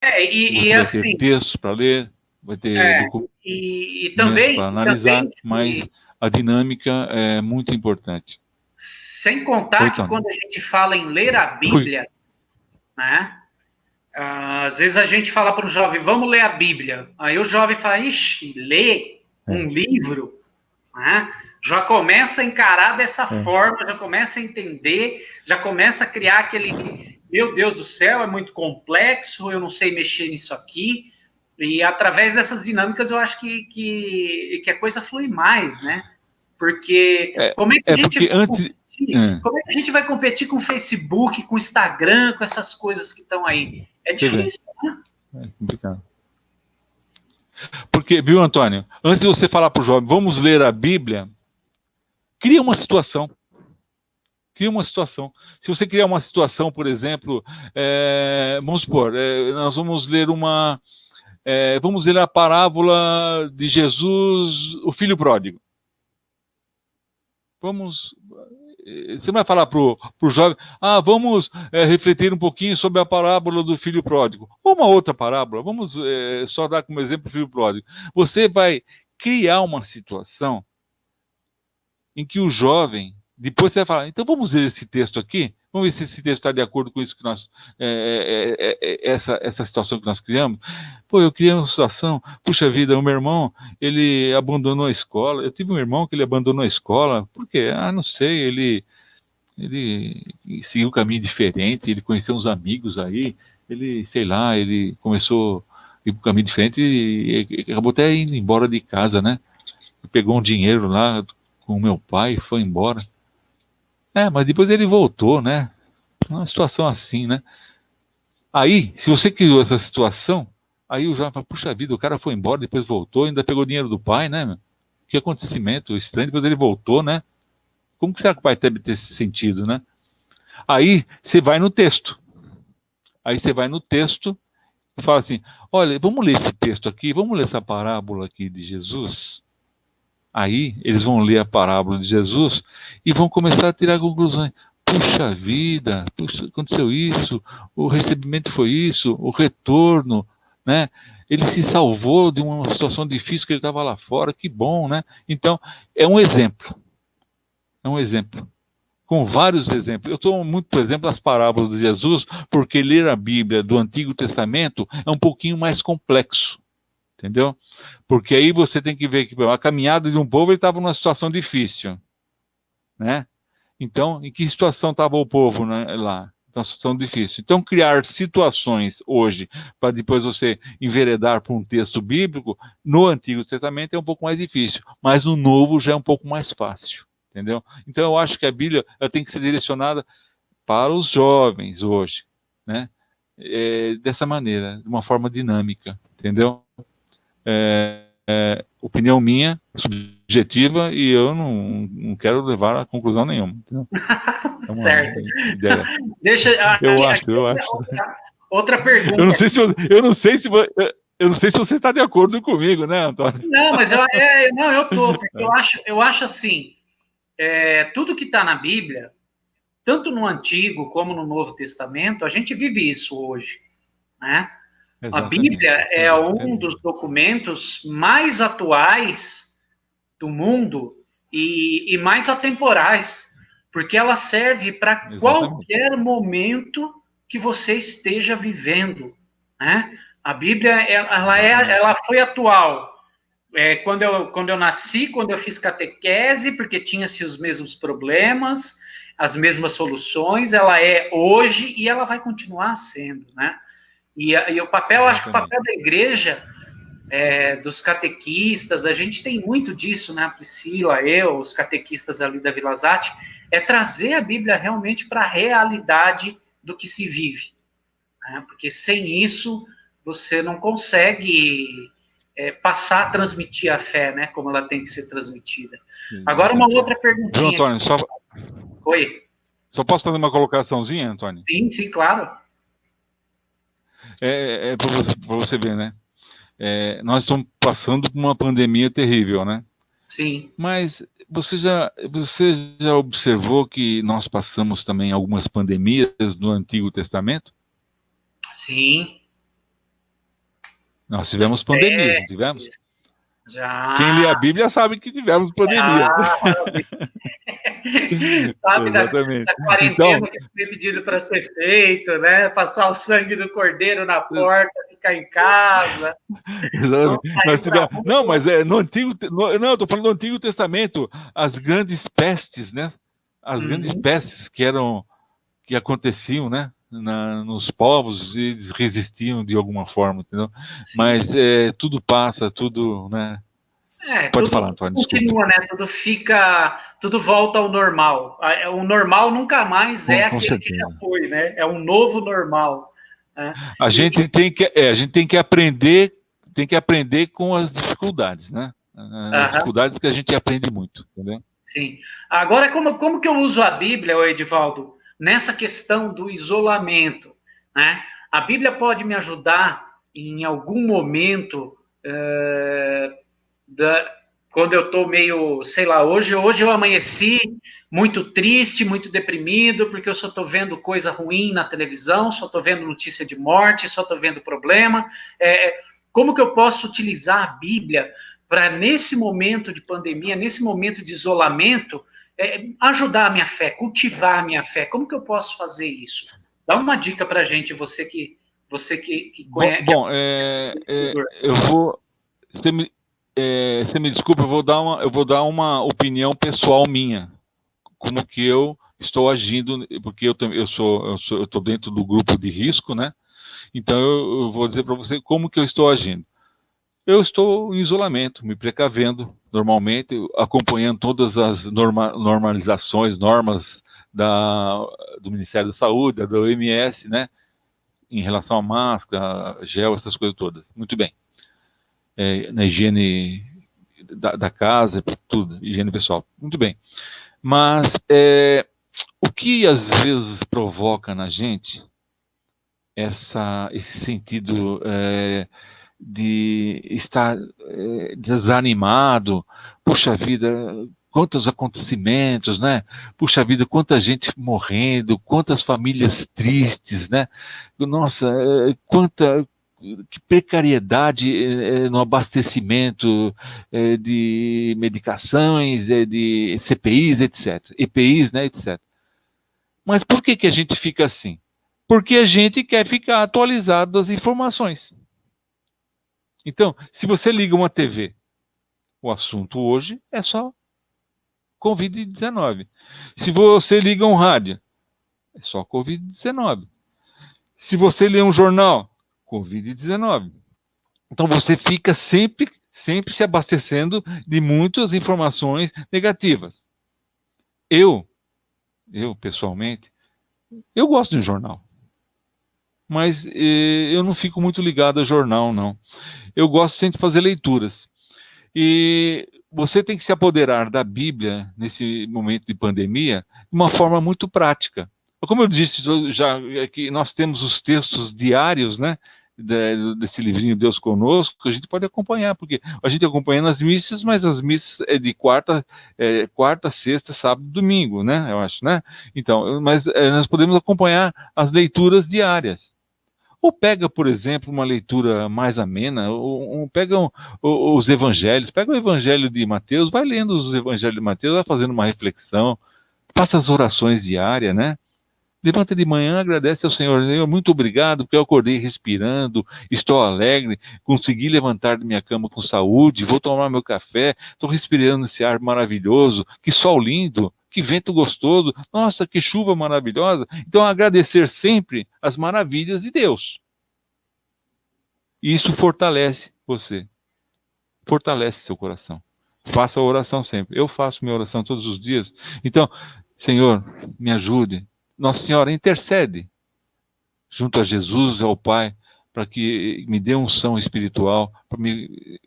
Você vai assim, ter textos para ler, vai ter documentos para analisar, mas a dinâmica é muito importante. Sem contar que quando a gente fala em ler a Bíblia, né? Às vezes a gente fala para o jovem, vamos ler a Bíblia. Aí o jovem fala, ixi, ler um livro, né? Já começa a encarar dessa forma, já começa a entender, já começa a criar aquele, meu Deus do céu, é muito complexo, eu não sei mexer nisso aqui. E através dessas dinâmicas eu acho que a coisa flui mais, né? Porque como é que a gente como é que a gente vai competir com o Facebook, com o Instagram, com essas coisas que estão aí? É difícil, né? É complicado. Porque, viu, Antônio, antes de você falar para o jovem, vamos ler a Bíblia, cria uma situação. Cria uma situação. Se você criar uma situação, por exemplo, vamos supor, nós vamos ler vamos ler a parábola de Jesus, o filho pródigo. Você vai falar para o jovem, vamos refletir um pouquinho sobre a parábola do filho pródigo. Ou uma outra parábola, vamos só dar como exemplo o filho pródigo. Você vai criar uma situação em que o jovem, depois você vai falar, então vamos ler esse texto aqui, Vamos ver se esse texto está de acordo com isso que nós, essa situação que nós criamos. Pô, eu criei uma situação, puxa vida, o meu irmão, ele abandonou a escola. Eu tive um irmão que ele abandonou a escola, por quê? Ah, não sei, ele seguiu um caminho diferente, ele conheceu uns amigos aí, ele, sei lá, ele começou a ir para um caminho diferente e acabou até indo embora de casa, né? Pegou um dinheiro lá com o meu pai e foi embora. Mas depois ele voltou, né? Uma situação assim, né? Aí, se você criou essa situação, aí o jovem fala, puxa vida, o cara foi embora, depois voltou, ainda pegou dinheiro do pai, né? Meu? Que acontecimento estranho, depois ele voltou, né? Como que será que vai ter esse sentido, né? Aí você vai no texto. Aí você vai no texto e fala assim, olha, vamos ler esse texto aqui, vamos ler essa parábola aqui de Jesus. Aí eles vão ler a parábola de Jesus e vão começar a tirar conclusões. Puxa vida, puxa, aconteceu isso, o recebimento foi isso, o retorno, né? Ele se salvou de uma situação difícil que ele estava lá fora, que bom, né? Então, é um exemplo. É um exemplo. Com vários exemplos. Eu tomo muito, por exemplo, as parábolas de Jesus, porque ler a Bíblia do Antigo Testamento é um pouquinho mais complexo. Entendeu? Porque aí você tem que ver que a caminhada de um povo estava numa situação difícil, né? Então, em que situação estava o povo, né, lá? Uma situação difícil. Então, criar situações hoje para depois você enveredar por um texto bíblico no Antigo Testamento é um pouco mais difícil, mas no Novo já é um pouco mais fácil, entendeu? Então, eu acho que a Bíblia ela tem que ser direcionada para os jovens hoje, né? Dessa maneira, de uma forma dinâmica, entendeu? Opinião minha, subjetiva, e eu não quero levar a conclusão nenhuma. É uma certo. Ideia. Deixa, eu acho. Outra pergunta. Eu não sei se você está de acordo comigo, né, Antônio? Não, mas eu tô, porque eu acho assim, tudo que está na Bíblia, tanto no Antigo como no Novo Testamento, a gente vive isso hoje, né? Exatamente. A Bíblia é um dos documentos mais atuais do mundo e mais atemporais, porque ela serve para qualquer momento que você esteja vivendo, né? A Bíblia ela foi atual quando eu nasci, quando eu fiz catequese, porque tinha-se os mesmos problemas, as mesmas soluções, ela é hoje e ela vai continuar sendo, né? E o papel, acho que o papel da igreja, dos catequistas, a gente tem muito disso, né? A Priscila, eu, os catequistas ali da Vila Zate, é trazer a Bíblia realmente para a realidade do que se vive, né? Porque sem isso, você não consegue passar a transmitir a fé, né? Como ela tem que ser transmitida. Agora, uma outra perguntinha. Antônio, Oi. Só posso fazer uma colocaçãozinha, Antônio? Sim, claro. Para você ver, né? Nós estamos passando por uma pandemia terrível, né? Sim. Mas você já observou que nós passamos também algumas pandemias no Antigo Testamento? Sim. Nós tivemos pandemias, não tivemos? Já. Quem lê a Bíblia sabe que tivemos pandemia. Sabe da quarentena que foi pedido para ser feito, né? Passar o sangue do cordeiro na porta, ficar em casa. Não, mas no Antigo, eu estou falando do Antigo Testamento, as grandes pestes, né? As grandes pestes que aconteciam, né? Nos povos, eles resistiam de alguma forma, entendeu? Sim. Mas tudo passa, tudo, né? Pode falar, Antônio. Continua, né? Tudo volta ao normal. O normal nunca mais aquele que já foi, né? É um novo normal. Né? A gente tem que aprender com as dificuldades, né? As dificuldades que a gente aprende muito, entendeu? Sim. Agora, como que eu uso a Bíblia, Edivaldo, nessa questão do isolamento, né? A Bíblia pode me ajudar em algum momento quando eu estou meio, sei lá, hoje eu amanheci muito triste, muito deprimido, porque eu só estou vendo coisa ruim na televisão, só estou vendo notícia de morte, só estou vendo problema. Como que eu posso utilizar a Bíblia para, nesse momento de pandemia, nesse momento de isolamento, ajudar a minha fé, cultivar a minha fé. Como que eu posso fazer isso? Dá uma dica para a gente, você que conhece. Eu vou. Você me desculpa, eu vou dar uma opinião pessoal minha, como que eu estou agindo, porque eu estou dentro do grupo de risco, né? Então eu vou dizer para você como que eu estou agindo. Eu estou em isolamento, me precavendo normalmente, acompanhando todas as normalizações, normas do Ministério da Saúde, da OMS, né? Em relação à máscara, gel, essas coisas todas. Muito bem. Na higiene da casa, tudo, higiene pessoal. Muito bem. Mas o que às vezes provoca na gente esse sentido de estar desanimado, puxa vida, quantos acontecimentos, né? Puxa vida, quanta gente morrendo, quantas famílias tristes, né? Nossa, quanta que precariedade no abastecimento de medicações, de CPIs, etc. EPIs, né, etc. Mas por que a gente fica assim? Porque a gente quer ficar atualizado das informações. Então, se você liga uma TV, o assunto hoje é só Covid-19. Se você liga um rádio, é só Covid-19. Se você lê um jornal, Covid-19. Então você fica sempre se abastecendo de muitas informações negativas. Eu pessoalmente, eu gosto de um jornal, mas eu não fico muito ligado a jornal, não. Eu gosto sempre de fazer leituras. E você tem que se apoderar da Bíblia nesse momento de pandemia de uma forma muito prática. Como eu disse já, que nós temos os textos diários, né? Desse livrinho Deus Conosco, a gente pode acompanhar, porque a gente acompanha nas missas, mas as missas é de quarta, sexta, sábado, domingo, né? Eu acho, né? Então, mas nós podemos acompanhar as leituras diárias. Ou pega, por exemplo, uma leitura mais amena, os evangelhos, pega o evangelho de Mateus, vai lendo os evangelhos de Mateus, vai fazendo uma reflexão, faça as orações diárias, né? Levanta de manhã, agradece ao Senhor, muito obrigado, porque eu acordei respirando, estou alegre, consegui levantar de minha cama com saúde, vou tomar meu café, estou respirando esse ar maravilhoso, que sol lindo, que vento gostoso, nossa, que chuva maravilhosa. Então, agradecer sempre as maravilhas de Deus. E isso fortalece você, fortalece seu coração. Faça a oração sempre. Eu faço minha oração todos os dias. Então, Senhor, me ajude. Nossa Senhora, intercede junto a Jesus e ao Pai para que me dê unção espiritual, para me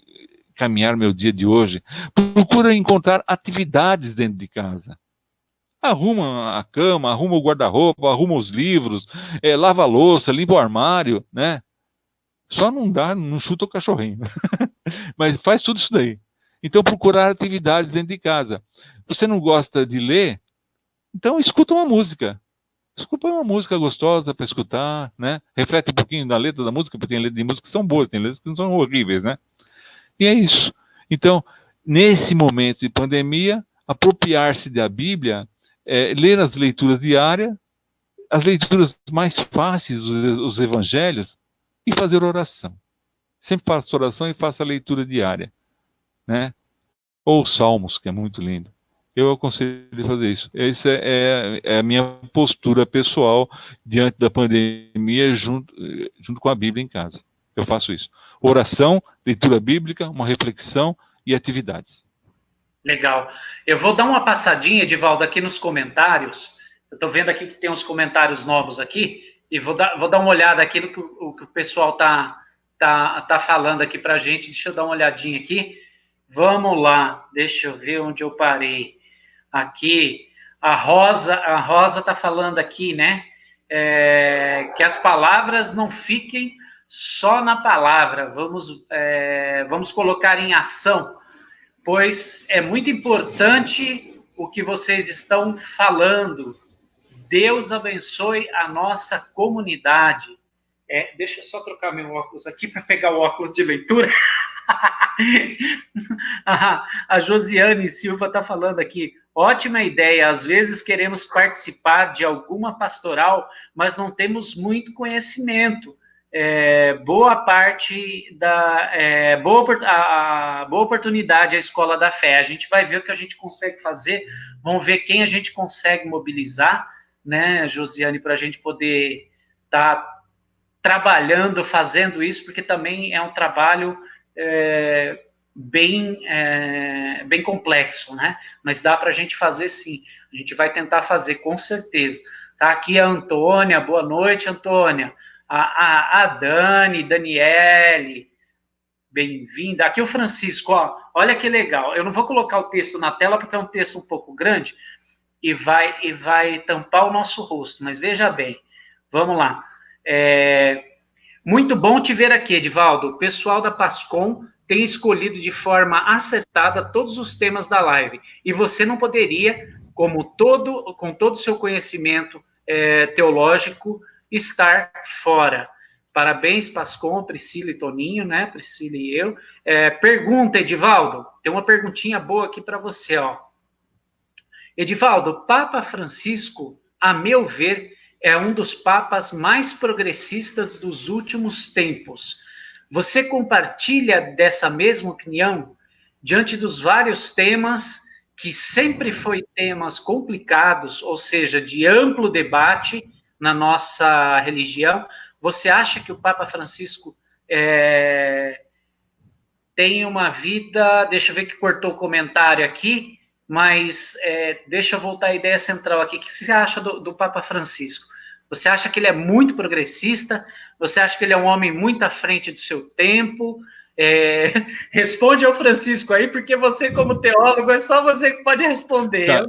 caminhar meu dia de hoje. Procura encontrar atividades dentro de casa. Arruma a cama, arruma o guarda-roupa, arruma os livros, lava a louça, limpa o armário, né? Só não chuta o cachorrinho. Mas faz tudo isso daí. Então, procurar atividades dentro de casa. Você não gosta de ler? Então, escuta uma música. Escuta uma música gostosa para escutar, né? Reflete um pouquinho da letra da música, porque tem letras de música que são boas, tem letras que não são horríveis, né? E é isso. Então, nesse momento de pandemia, apropriar-se da Bíblia, ler as leituras diárias, as leituras mais fáceis, os evangelhos, e fazer oração. Sempre faça oração e faça a leitura diária, né? Ou Salmos, que é muito lindo. Eu aconselho a fazer isso. Essa é a minha postura pessoal diante da pandemia, junto com a Bíblia em casa. Eu faço isso. Oração, leitura bíblica, uma reflexão e atividades. Legal. Eu vou dar uma passadinha, Edivaldo, aqui nos comentários. Eu estou vendo aqui que tem uns comentários novos aqui, e vou dar uma olhada aqui no que o pessoal tá falando aqui para a gente. Deixa eu dar uma olhadinha aqui. Vamos lá, deixa eu ver onde eu parei. Aqui, a Rosa está falando aqui, né? Que as palavras não fiquem só na palavra. Vamos colocar em ação, pois é muito importante o que vocês estão falando. Deus abençoe a nossa comunidade. Deixa eu só trocar meu óculos aqui para pegar o óculos de leitura. A Josiane Silva está falando aqui. Ótima ideia. Às vezes queremos participar de alguma pastoral, mas não temos muito conhecimento. Boa parte boa oportunidade a Escola da Fé. A gente vai ver o que a gente consegue fazer, vamos ver quem a gente consegue mobilizar, né, Josiane, para a gente poder estar trabalhando, fazendo isso, porque também é um trabalho bem complexo, né? Mas dá para a gente fazer sim. A gente vai tentar fazer com certeza. Tá aqui a Antônia, boa noite, Antônia. A Dani, Daniele, bem-vinda. Aqui o Francisco, ó, olha que legal. Eu não vou colocar o texto na tela porque é um texto um pouco grande e vai tampar o nosso rosto, mas veja bem. Vamos lá. Muito bom te ver aqui, Edivaldo. O pessoal da Pascom tem escolhido de forma acertada todos os temas da live. E você não poderia, com todo o seu conhecimento teológico, estar fora. Parabéns, Pascom, Priscila e Toninho, né? Priscila e eu. Pergunta, Edivaldo. Tem uma perguntinha boa aqui para você, ó. Edivaldo, Papa Francisco, a meu ver, é um dos papas mais progressistas dos últimos tempos. Você compartilha dessa mesma opinião? Diante dos vários temas, que sempre foi temas complicados, ou seja, de amplo debate na nossa religião, você acha que o Papa Francisco tem uma vida... Deixa eu ver que cortou o comentário aqui, mas deixa eu voltar à ideia central aqui. O que você acha do Papa Francisco? Você acha que ele é muito progressista? Você acha que ele é um homem muito à frente do seu tempo? Responde ao Francisco aí, porque você, como teólogo, é só você que pode responder. Tá.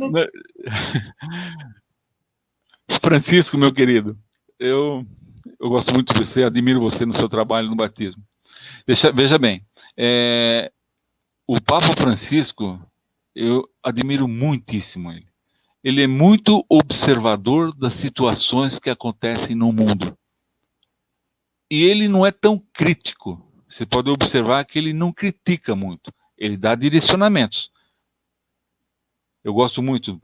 Francisco, meu querido, eu gosto muito de você, admiro você no seu trabalho no batismo. Veja bem, o Papa Francisco, eu admiro muitíssimo ele. Ele é muito observador das situações que acontecem no mundo. E ele não é tão crítico. Você pode observar que ele não critica muito. Ele dá direcionamentos. Eu gosto muito do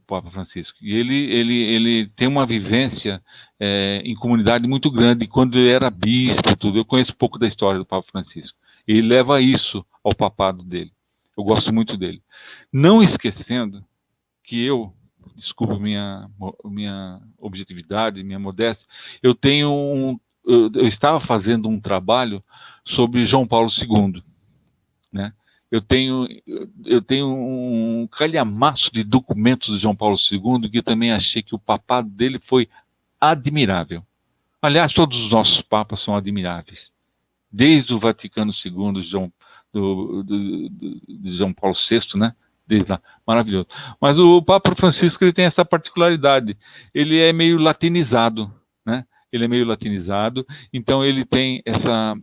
Papa Francisco. E ele tem uma vivência em comunidade muito grande. Quando ele era bispo, tudo, eu conheço um pouco da história do Papa Francisco. Ele leva isso ao papado dele. Eu gosto muito dele. Não esquecendo que desculpa minha objetividade, minha modéstia, eu estava fazendo um trabalho sobre João Paulo II, né? Eu tenho um calhamaço de documentos de João Paulo II que eu também achei que o papado dele foi admirável. Aliás, todos os nossos papas são admiráveis. Desde o Vaticano II, de João Paulo VI, né? Desde lá. Maravilhoso. Mas o Papa Francisco ele tem essa particularidade. Ele é meio latinizado, né? Ele é meio latinizado, então ele tem essa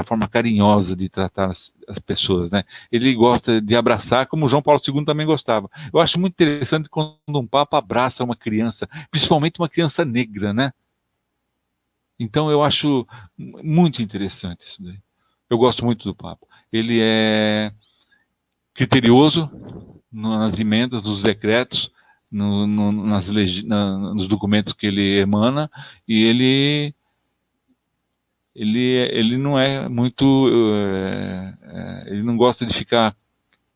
forma carinhosa de tratar as pessoas, né? Ele gosta de abraçar, como João Paulo II também gostava. Eu acho muito interessante quando um Papa abraça uma criança, principalmente uma criança negra, né? Então eu acho muito interessante isso daí. Eu gosto muito do Papa. Ele é criterioso nas emendas, nos decretos, nos documentos que ele emana, e ele não é muito... ele não gosta de ficar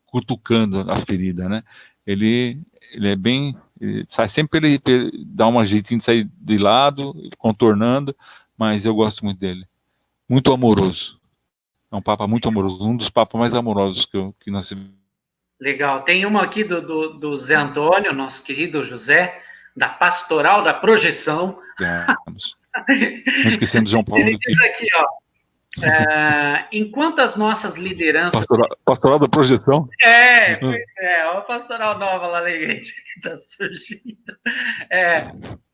cutucando a ferida, né? Ele é bem... sempre ele dá um jeitinho de sair de lado, contornando, mas eu gosto muito dele. Muito amoroso. É um Papa muito amoroso, um dos papas mais amorosos que nós tivemos. Legal. Tem uma aqui do Zé Antônio, nosso querido José, da Pastoral da Projeção. Não esquecendo de João Paulo. Ele diz aqui, ó, enquanto as nossas lideranças... Pastoral da Projeção? Uma pastoral nova lá na igreja que está surgindo.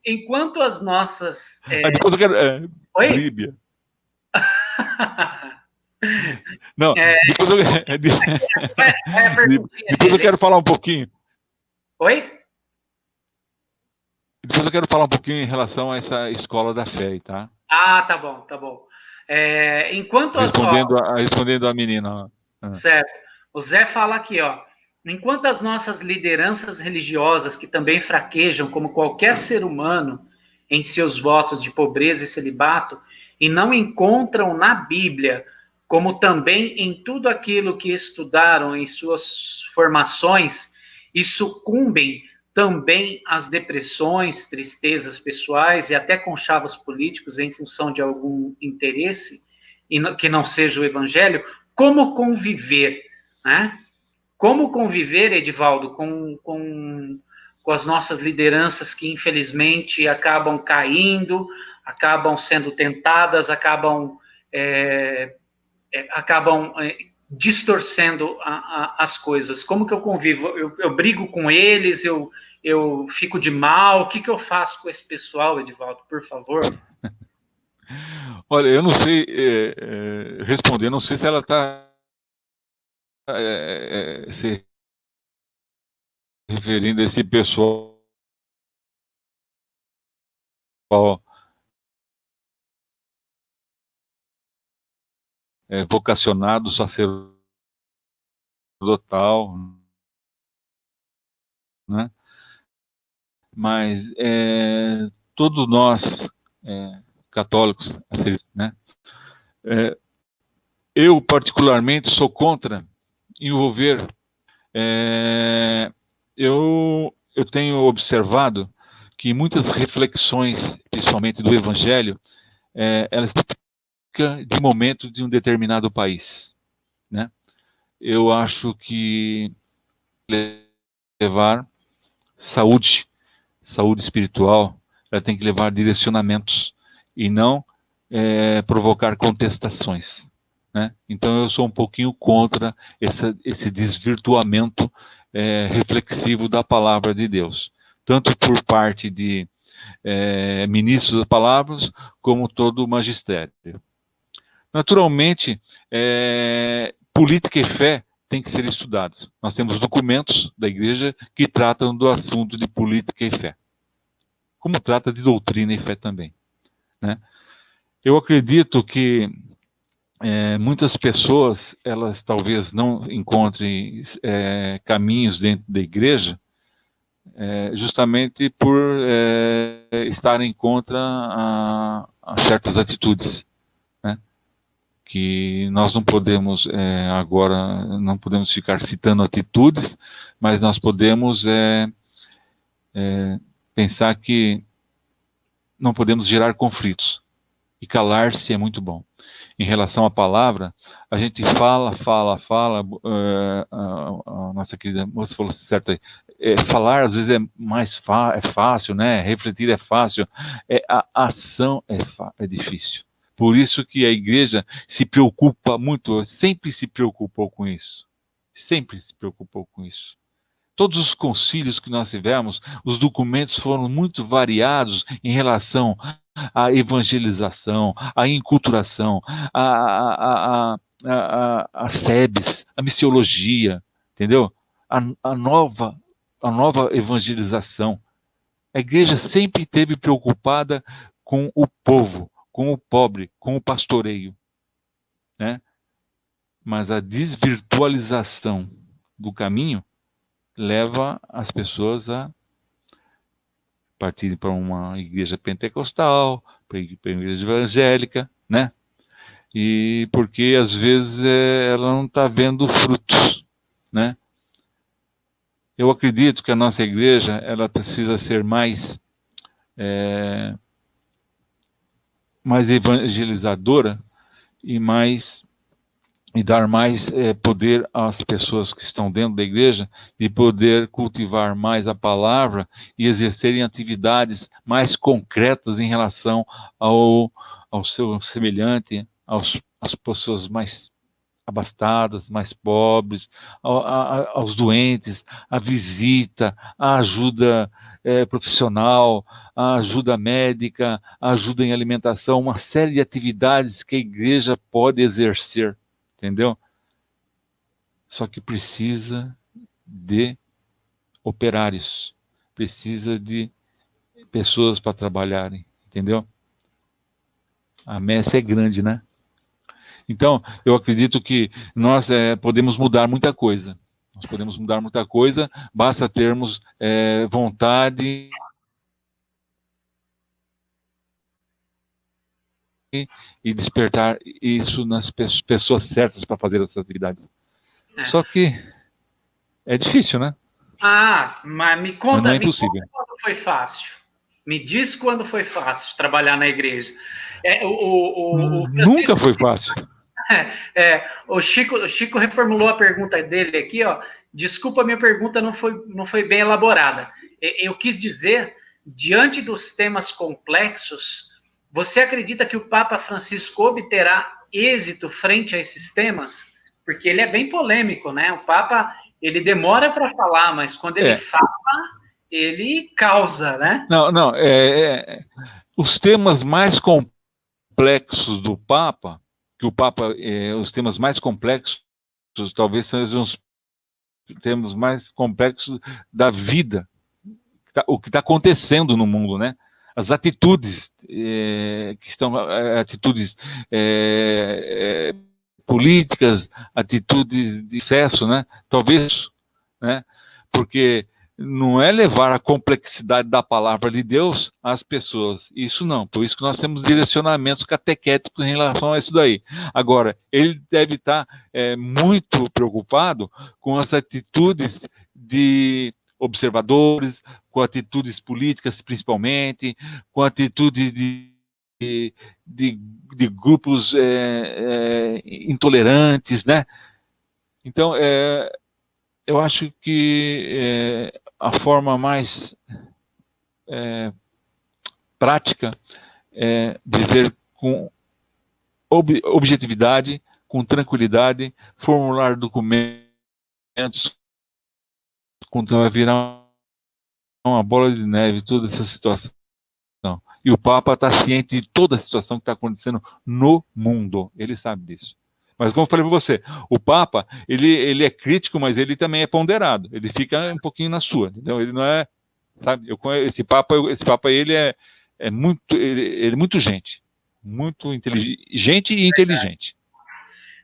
Enquanto as nossas... depois eu quero... Oi? Bíblia. Não, depois eu quero falar um pouquinho. Oi? Depois eu quero falar um pouquinho em relação a essa escola da fé, tá? Ah, tá bom, tá bom. Enquanto respondendo a menina. Certo. O Zé fala aqui, ó. enquanto as nossas lideranças religiosas, que também fraquejam, como qualquer ser humano, em seus votos de pobreza e celibato, e não encontram na Bíblia, como também em tudo aquilo que estudaram em suas formações, e sucumbem também às depressões, tristezas pessoais e até conchavos políticos em função de algum interesse, que não seja o evangelho, como conviver, né? Como conviver, Edivaldo, com as nossas lideranças que infelizmente acabam caindo, acabam sendo tentadas, acabam distorcendo as coisas? Como que eu convivo? Eu brigo com eles, eu fico de mal, o que eu faço com esse pessoal, Edivaldo, por favor? Olha, eu não sei responder, não sei se ela está se referindo a esse pessoal vocacionado, sacerdotal, né? Mas todos nós, católicos, né? Eu particularmente sou contra envolver. Eu tenho observado que muitas reflexões, principalmente do Evangelho, elas ficam de momento de um determinado país, né? Eu acho que levar saúde, saúde espiritual, ela tem que levar direcionamentos e não provocar contestações, né? Então eu sou um pouquinho contra esse desvirtuamento reflexivo da palavra de Deus, tanto por parte de ministros das palavras, como todo o magistério. Naturalmente, política e fé têm que ser estudados. Nós temos documentos da igreja que tratam do assunto de política e fé, como trata de doutrina e fé também, né? Eu acredito que muitas pessoas, elas talvez não encontrem caminhos dentro da igreja, justamente por estarem contra a certas atitudes, né? Que nós não podemos agora, não podemos ficar citando atitudes, mas nós podemos pensar que não podemos gerar conflitos, e calar-se é muito bom. Em relação à palavra, a gente fala, a nossa querida moça falou certo aí, falar às vezes é mais fácil, né? Refletir é fácil, a ação é difícil. Por isso que a igreja se preocupa muito, sempre se preocupou com isso. Sempre se preocupou com isso. Todos os concílios que nós tivemos, os documentos foram muito variados em relação à evangelização, à enculturação, a SEBS, a missiologia, entendeu? A nova evangelização. A igreja sempre esteve preocupada com o povo, com o pobre, com o pastoreio, né? Mas a desvirtualização do caminho leva as pessoas a partirem para uma igreja pentecostal, para uma igreja evangélica, né? E porque às vezes ela não está vendo frutos, né? Eu acredito que a nossa igreja ela precisa ser mais evangelizadora e dar mais poder às pessoas que estão dentro da igreja, de poder cultivar mais a palavra e exercerem atividades mais concretas em relação ao seu semelhante, às pessoas mais abastadas, mais pobres, aos doentes, a visita, a ajuda profissional, a ajuda médica, a ajuda em alimentação, uma série de atividades que a igreja pode exercer, entendeu? Só que precisa de operários, precisa de pessoas para trabalharem, entendeu? A messe é grande, né? Então, eu acredito que nós podemos mudar muita coisa. Nós podemos mudar muita coisa, basta termos vontade e despertar isso nas pessoas certas para fazer essas atividades. Só que é difícil, né? Mas me conta, não é impossível. Me conta quando foi fácil. Me diz quando foi fácil trabalhar na igreja. Nunca foi fácil. O Chico reformulou a pergunta dele aqui, ó. Desculpa, minha pergunta não foi bem elaborada. Eu quis dizer, diante dos temas complexos, você acredita que o Papa Francisco obterá êxito frente a esses temas? Porque ele é bem polêmico, né? O Papa, ele demora para falar, mas quando ele fala, ele causa, né? Não. Os temas mais complexos do Papa, que o Papa, os temas mais complexos, talvez sejam os temas mais complexos da vida, o que está acontecendo no mundo, né? As atitudes que estão, atitudes políticas, atitudes de excesso, né? Talvez, né? Porque não é levar a complexidade da palavra de Deus às pessoas. Isso não. Por isso que nós temos direcionamentos catequéticos em relação a isso daí. Agora, ele deve estar muito preocupado com as atitudes de observadores, com atitudes políticas principalmente, com atitudes de grupos intolerantes, né? Então, eu acho que a forma mais prática é dizer com objetividade, com tranquilidade, formular documentos, vai virar uma bola de neve toda essa situação. E o Papa está ciente de toda a situação que está acontecendo no mundo. Ele sabe disso. Mas como eu falei para você, o Papa, ele é crítico, mas ele também é ponderado. Ele fica um pouquinho na sua, entendeu? Ele não é, sabe? Eu conheço esse Papa ele é muito, ele é muito gente, muito inteligente e inteligente.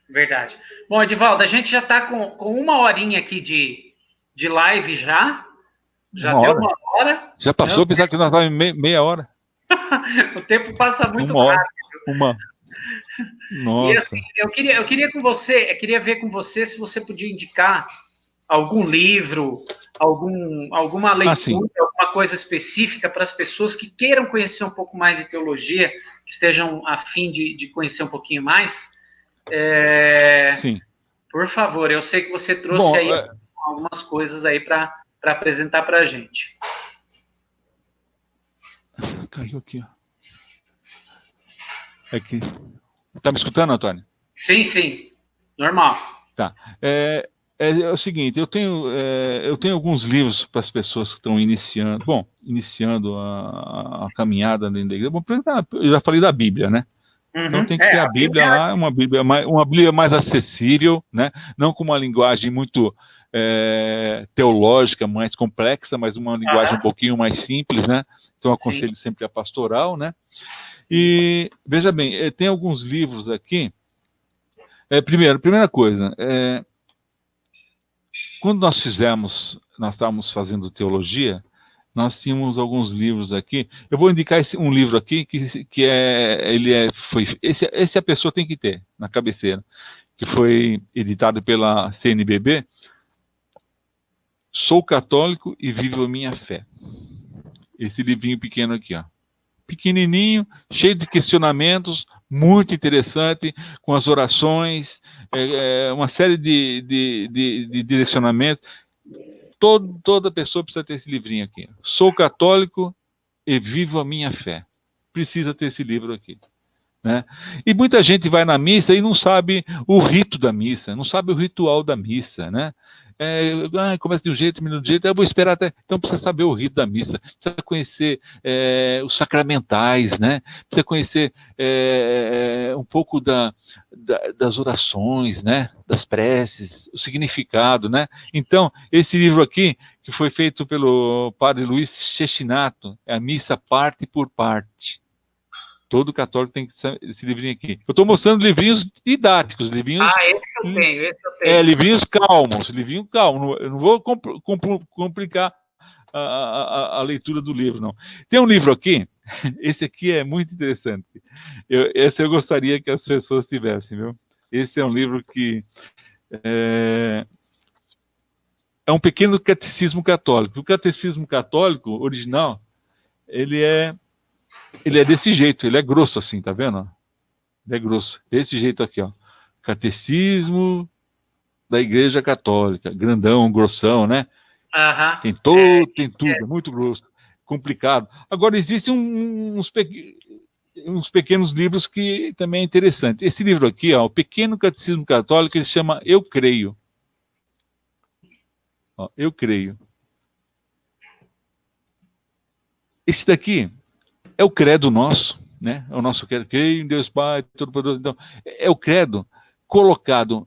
Verdade. Bom, Edivaldo, a gente já está com uma horinha aqui de live já. Já deu uma hora. Já passou, pensar que nós estávamos em meia hora. O tempo passa muito rápido. Nossa. E assim, eu queria ver com você se você podia indicar algum livro, alguma leitura, alguma coisa específica para as pessoas que queiram conhecer um pouco mais de teologia, que estejam a fim de conhecer um pouquinho mais. Sim. Por favor, eu sei que você trouxe aí algumas coisas aí para apresentar para a gente. Caiu aqui, ó. Aqui. Tá me escutando, Antônio? Sim. Normal. Tá. É o seguinte, eu tenho alguns livros para as pessoas que estão iniciando a caminhada dentro da igreja. Bom, eu já falei da Bíblia, né? Então tem que ter a Bíblia lá, uma Bíblia mais acessível, né? Não com uma linguagem muito teológica, mais complexa, mas uma linguagem um pouquinho mais simples, né? Então eu aconselho sempre a pastoral, né? E veja bem, tem alguns livros aqui. Primeira coisa, quando nós estávamos fazendo teologia, nós tínhamos alguns livros aqui. Eu vou indicar um livro aqui esse a pessoa tem que ter na cabeceira, que foi editado pela CNBB. Sou católico e vivo a minha fé. Esse livrinho pequeno aqui, ó. Pequenininho, cheio de questionamentos, muito interessante, com as orações, uma série de direcionamentos. Toda pessoa precisa ter esse livrinho aqui. Sou católico e vivo a minha fé. Precisa ter esse livro aqui. Né? E muita gente vai na missa e não sabe o rito da missa, não sabe o ritual da missa, né? Começa de um jeito, termina de um jeito, eu vou esperar até. Então precisa saber o rito da missa, precisa conhecer os sacramentais, né? Precisa conhecer um pouco das orações, né? Das preces, o significado, né? Então, esse livro aqui, que foi feito pelo padre Luiz Cecchinato, é a Missa Parte por Parte. Todo católico tem que ter esse livrinho aqui. Eu estou mostrando livrinhos didáticos, livrinhos... Esse eu tenho. Livrinhos calmos, livrinho calmo. Eu não vou complicar a leitura do livro, não. Tem um livro aqui, esse aqui é muito interessante. Esse eu gostaria que as pessoas tivessem, viu? Esse é um livro que é um pequeno catecismo católico. O catecismo católico original, ele é desse jeito, ele é grosso assim, tá vendo? Ele é grosso, desse jeito aqui, ó. Catecismo da Igreja Católica, grandão, grossão, né? Tem tudo, é muito grosso, complicado. Agora, existem uns pequenos livros que também é interessante. Esse livro aqui, ó, o Pequeno Catecismo Católico, ele chama Eu Creio. Ó, Eu Creio. Esse daqui é o credo nosso, né? É o nosso credo, creio em Deus Pai, Todo-Poderoso. Então, é o credo colocado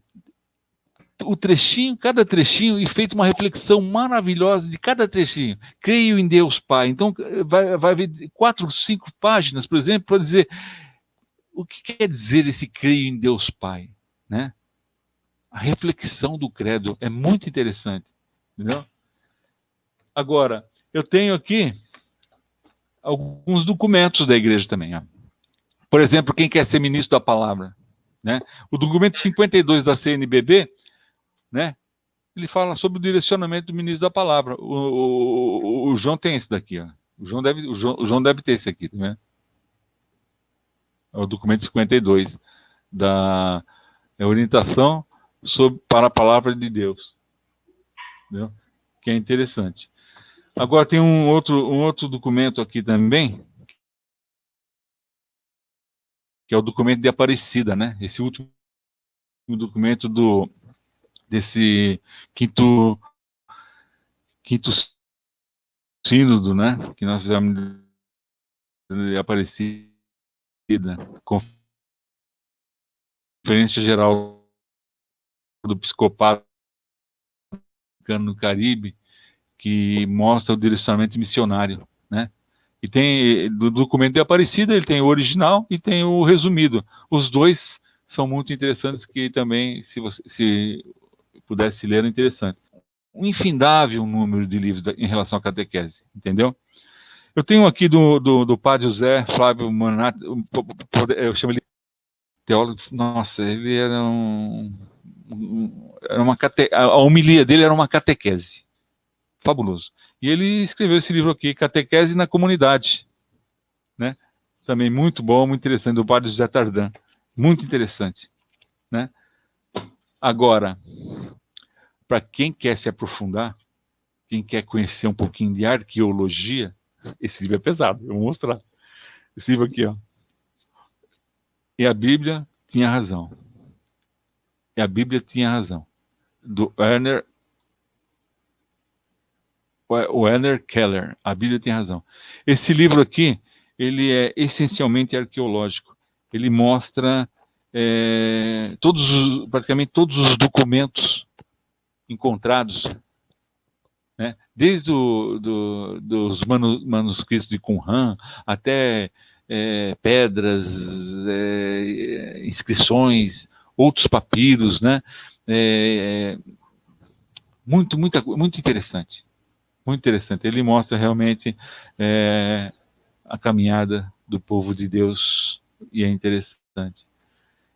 o trechinho, cada trechinho, e feito uma reflexão maravilhosa de cada trechinho. Creio em Deus Pai. Então, vai haver 4, 5 páginas, por exemplo, para dizer o que quer dizer esse creio em Deus Pai, né? A reflexão do credo é muito interessante, entendeu? Agora, eu tenho aqui alguns documentos da igreja também. Ó. Por exemplo, quem quer ser ministro da palavra, né? O documento 52 da CNBB, né? Ele fala sobre o direcionamento do ministro da palavra. O João tem esse daqui, ó. O João deve ter esse aqui, né? É o documento 52 da orientação para a palavra de Deus, entendeu? Que é interessante. Agora tem um outro documento aqui também, que é o documento de Aparecida, né? Esse último documento desse quinto sínodo, né? Que nós fizemos de Aparecida, Conferência Geral do Episcopado no Caribe, que mostra o direcionamento missionário, né? E tem do documento de Aparecida, ele tem o original e tem o resumido. Os dois são muito interessantes, que também, se pudesse ler, é interessante. Um infindável número de livros em relação à catequese, entendeu? Eu tenho aqui do padre José Flávio Manati, eu chamo ele teólogo. Nossa, ele era a homilia dele era uma catequese. Fabuloso. E ele escreveu esse livro aqui, Catequese na Comunidade, né? Também muito bom, muito interessante, do padre José Tardan. Muito interessante, né? Agora, para quem quer se aprofundar, quem quer conhecer um pouquinho de arqueologia, esse livro é pesado, eu vou mostrar. Esse livro aqui, ó. E a Bíblia tinha razão. E a Bíblia tinha razão. Do Werner Keller, A Bíblia Tem Razão. Esse livro aqui, ele é essencialmente arqueológico. Ele mostra praticamente todos os documentos encontrados, né? Desde dos manuscritos de Qumran até pedras, inscrições, outros papiros, né? Muito interessante. Muito interessante. Ele mostra realmente a caminhada do povo de Deus, e é interessante.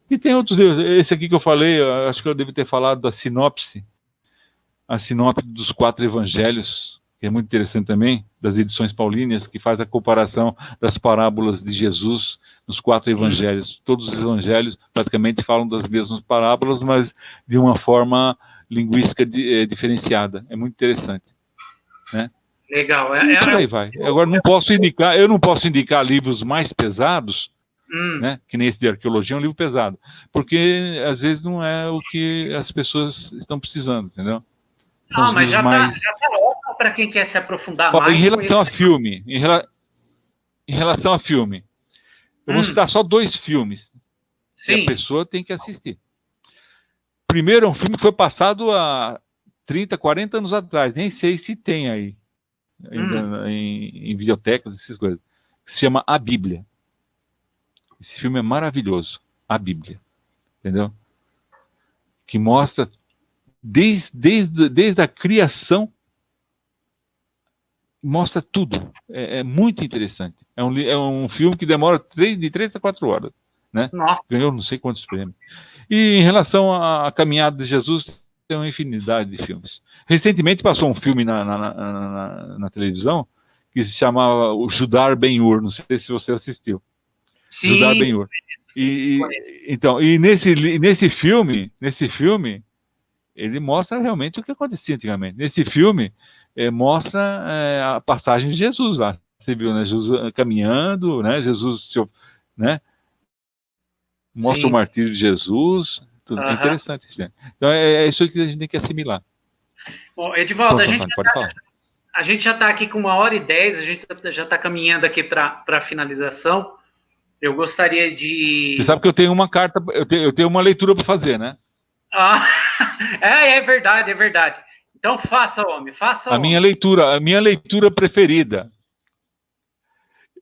E tem outros livros. Esse aqui que eu falei, eu acho que eu devo ter falado da sinopse, a sinopse dos 4 evangelhos, que é muito interessante também, das edições paulíneas, que faz a comparação das parábolas de Jesus nos 4 evangelhos. Todos os evangelhos praticamente falam das mesmas parábolas, mas de uma forma linguística diferenciada. É muito interessante. Né? Legal. Por aí vai. Agora, eu não posso indicar livros mais pesados, né? Que nem esse de arqueologia, é um livro pesado, porque às vezes não é o que as pessoas estão precisando, entendeu? Não, mas já tá ótimo para quem quer se aprofundar mais. Em relação a filme, eu vou citar só 2 filmes. Sim. Que a pessoa tem que assistir. Primeiro é um filme que foi passado há 30, 40 anos atrás, nem sei se tem aí ainda em videotecas, essas coisas, que se chama A Bíblia. Esse filme é maravilhoso, a Bíblia, entendeu? Que mostra desde a criação, mostra tudo. É muito interessante. É um filme que demora de 3 a 4 horas, né? Nossa, Ganhou não sei quantos prêmios. E em relação à caminhada de Jesus, tem uma infinidade de filmes. Recentemente passou um filme na televisão que se chamava o Judar Ben-Hur, não sei se você assistiu. Judar sim, Ben-Hur. E nesse filme, ele mostra realmente o que acontecia antigamente. Nesse filme, mostra a passagem de Jesus lá. Você viu, né? Jesus caminhando, né? Jesus, né? Mostra o sim. martírio de Jesus. Tudo. É Aham. interessante isso, né? Então é isso que a gente tem que assimilar. Bom, Edivaldo, Pronto, Antônio, pode falar. a gente já está aqui com 1h10, a gente já está caminhando aqui para a finalização. Eu gostaria Você de. sabe que eu tenho uma carta, eu tenho uma leitura para fazer, né? Ah, é verdade, é verdade. Então faça, homem, faça, homem. A minha leitura preferida.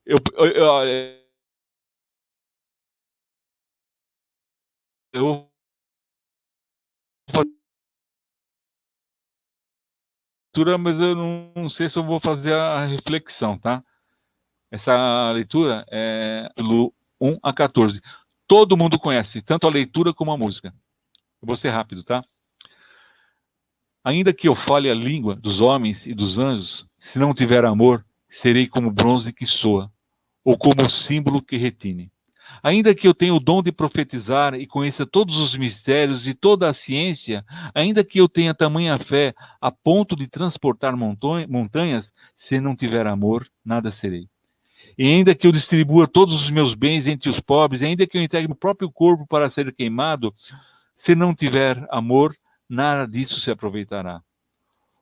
Eu vou leitura, mas eu não sei se eu vou fazer a reflexão, tá? Essa leitura é do 1 a 14. Todo mundo conhece, tanto a leitura como a música. Eu vou ser rápido, tá? Ainda que eu fale a língua dos homens e dos anjos, se não tiver amor, serei como bronze que soa, ou como símbolo que retine. Ainda que eu tenha o dom de profetizar e conheça todos os mistérios e toda a ciência, ainda que eu tenha tamanha fé a ponto de transportar montanhas, se não tiver amor, nada serei. E ainda que eu distribua todos os meus bens entre os pobres, ainda que eu entregue meu próprio corpo para ser queimado, se não tiver amor, nada disso se aproveitará.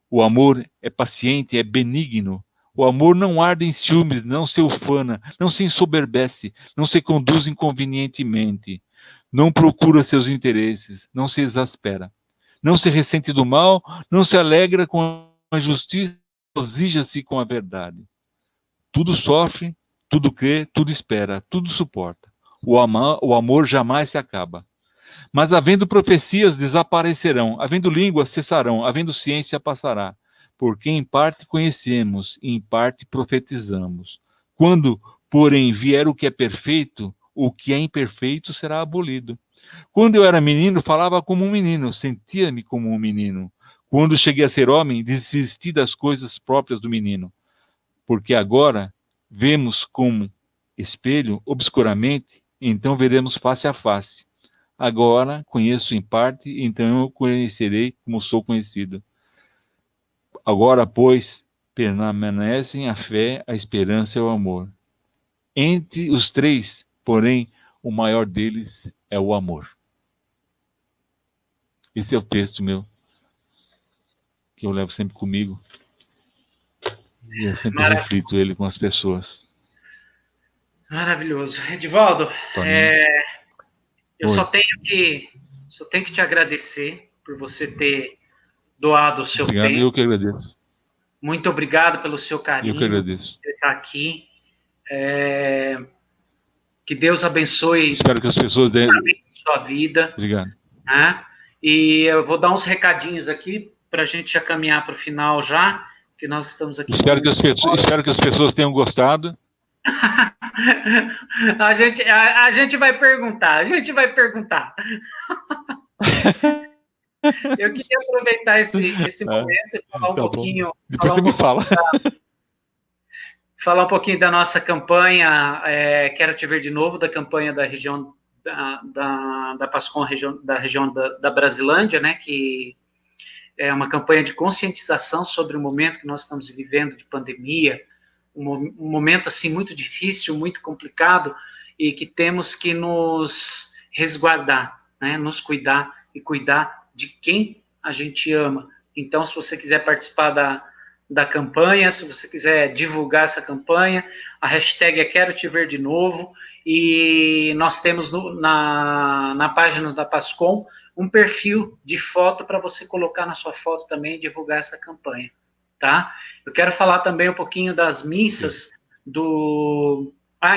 O amor é paciente, é benigno. O amor não arde em ciúmes, não se ufana, não se ensoberbece, não se conduz inconvenientemente, não procura seus interesses, não se exaspera, não se ressente do mal, não se alegra com a justiça, regozija-se com a verdade. Tudo sofre, tudo crê, tudo espera, tudo suporta. O amor jamais se acaba. Mas havendo profecias, desaparecerão, havendo línguas, cessarão, havendo ciência, passará. Porque em parte conhecemos, e em parte profetizamos. Quando, porém, vier o que é perfeito, o que é imperfeito será abolido. Quando eu era menino, falava como um menino, sentia-me como um menino. Quando cheguei a ser homem, desisti das coisas próprias do menino. Porque agora vemos como espelho, obscuramente, então veremos face a face. Agora conheço em parte, então eu conhecerei como sou conhecido. Agora, pois, permanecem a fé, a esperança e o amor. Entre os três, porém, o maior deles é o amor. Esse é o texto meu, que eu levo sempre comigo. E eu sempre Mara- reflito ele com as pessoas. Maravilhoso. Edivaldo, Toninho. eu Oi. só tenho que te agradecer por você ter doado o seu Obrigado, tempo. eu que agradeço. Muito obrigado pelo seu Eu que carinho, agradeço. por estar aqui. Que Deus abençoe Espero que as pessoas... a sua vida. Obrigado. Né? E eu vou dar uns recadinhos aqui para a gente já caminhar para o final já, que nós estamos aqui Espero com... espero que as pessoas tenham gostado. a gente vai perguntar, a gente vai perguntar. Eu queria aproveitar esse momento e falar um Tá bom. pouquinho, Depois você me fala. falar um pouquinho da nossa campanha, Quero Te Ver de Novo, da campanha da região da Pascom, da região da Brasilândia, né, que é uma campanha de conscientização sobre o momento que nós estamos vivendo de pandemia, um momento assim muito difícil, muito complicado, e que temos que nos resguardar, né, nos cuidar e cuidar de quem a gente ama. Então, se você quiser participar da campanha, se você quiser divulgar essa campanha, a hashtag é Quero Te Ver de Novo, e nós temos na página da Pascom um perfil de foto para você colocar na sua foto também e divulgar essa campanha, tá? Eu quero falar também um pouquinho das missas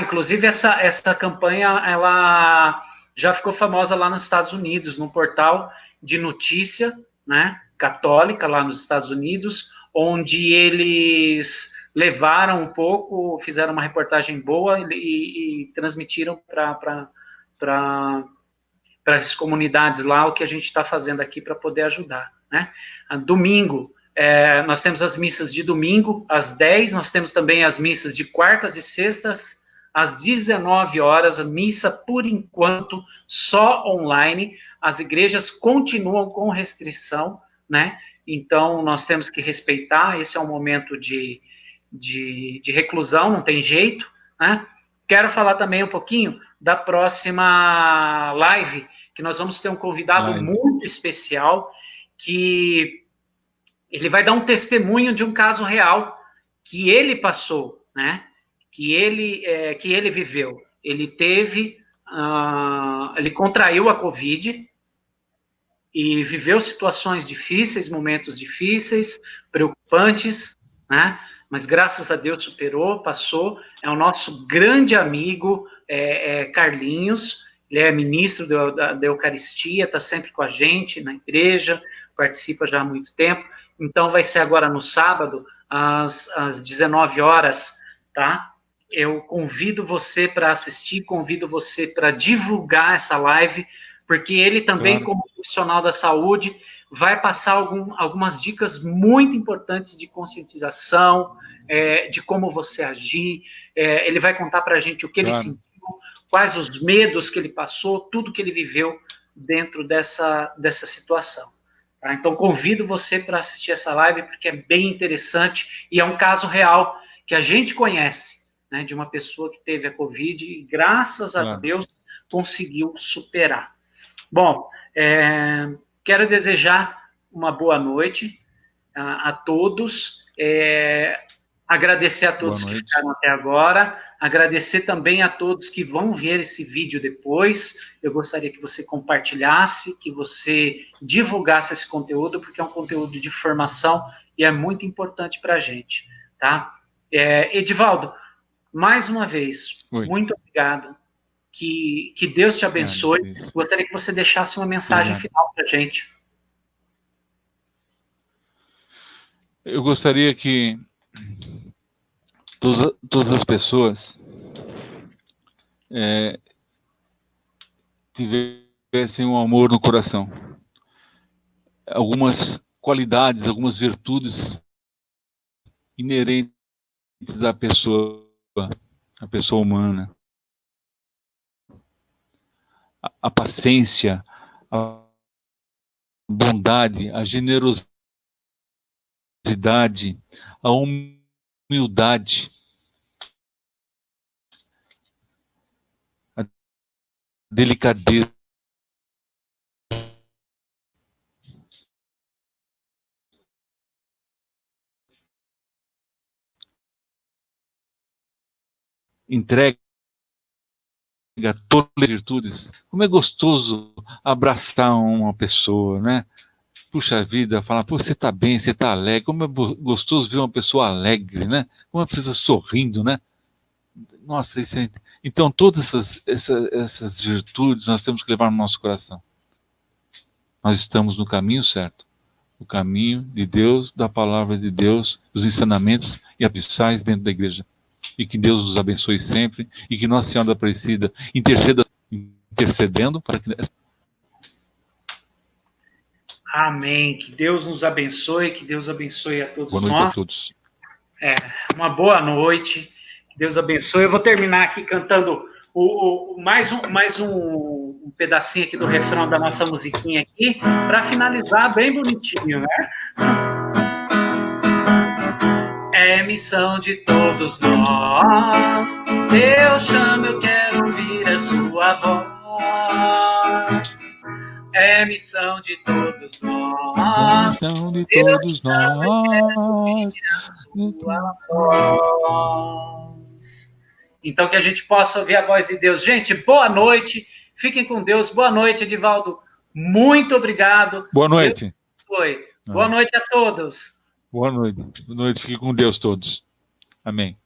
Inclusive essa campanha, ela já ficou famosa lá nos Estados Unidos, num portal de notícia, né, católica lá nos Estados Unidos, onde eles levaram um pouco, fizeram uma reportagem boa e transmitiram para as comunidades lá o que a gente está fazendo aqui para poder ajudar, né? Domingo, nós temos as missas de domingo, às 10, nós temos também as missas de quartas e sextas, às 19 horas, a missa, por enquanto, só online. As igrejas continuam com restrição, né? Então, nós temos que respeitar, esse é um momento de reclusão, não tem jeito, né? Quero falar também um pouquinho da próxima live, que nós vamos ter um convidado muito especial, que ele vai dar um testemunho de um caso real que ele passou, né? Que ele viveu. Ele teve, ele contraiu a Covid e viveu situações difíceis, momentos difíceis, preocupantes, né? Mas graças a Deus superou, passou. É o nosso grande amigo Carlinhos. Ele é ministro da Eucaristia, está sempre com a gente na igreja, participa já há muito tempo. Então vai ser agora no sábado, às 19 horas, tá? Eu convido você para assistir, convido você para divulgar essa live, porque ele também, claro, como profissional da saúde, vai passar algumas dicas muito importantes de conscientização, de como você agir. Ele vai contar para a gente o que ele sentiu, quais os medos que ele passou, tudo que ele viveu dentro dessa situação. Tá? Então, convido você para assistir essa live, porque é bem interessante e é um caso real que a gente conhece, né, de uma pessoa que teve a Covid e, graças a Deus, conseguiu superar. Bom, quero desejar uma boa noite a todos, agradecer a todos que ficaram até agora, agradecer também a todos que vão ver esse vídeo depois. Eu gostaria que você compartilhasse, que você divulgasse esse conteúdo, porque é um conteúdo de formação e é muito importante para a gente, tá? Edivaldo, mais uma vez, muito obrigado. Que Deus te abençoe. Gostaria que você deixasse uma mensagem final para a gente. Eu gostaria que todas as pessoas tivessem um amor no coração. Algumas qualidades, algumas virtudes inerentes à pessoa humana. A paciência, a bondade, a generosidade, a humildade, a delicadeza, entrega todas as virtudes. Como é gostoso abraçar uma pessoa, né? Puxa vida, falar, pô, você tá bem, você tá alegre. Como é gostoso ver uma pessoa alegre, né? Uma pessoa sorrindo, né? Nossa, isso é... Então todas essas virtudes nós temos que levar no nosso coração. Nós estamos no caminho certo. O caminho de Deus, da palavra de Deus, os ensinamentos e abissais dentro da igreja. E que Deus nos abençoe sempre, e que Nossa Senhora da Aparecida intercedendo para que... Amém. Que Deus nos abençoe, que Deus abençoe a todos nós. Boa noite a todos. Uma boa noite. Que Deus abençoe. Eu vou terminar aqui cantando mais um pedacinho aqui do refrão da nossa musiquinha aqui, para finalizar bem bonitinho, né? É missão de todos nós. Deus chama, eu quero ouvir a sua voz. É missão de todos nós. É missão de todos nós. Então que a gente possa ouvir a voz de Deus. Gente, boa noite. Fiquem com Deus. Boa noite, Edivaldo. Muito obrigado. Boa noite. Boa noite a todos. Boa noite. Boa noite. Fiquem com Deus todos. Amém.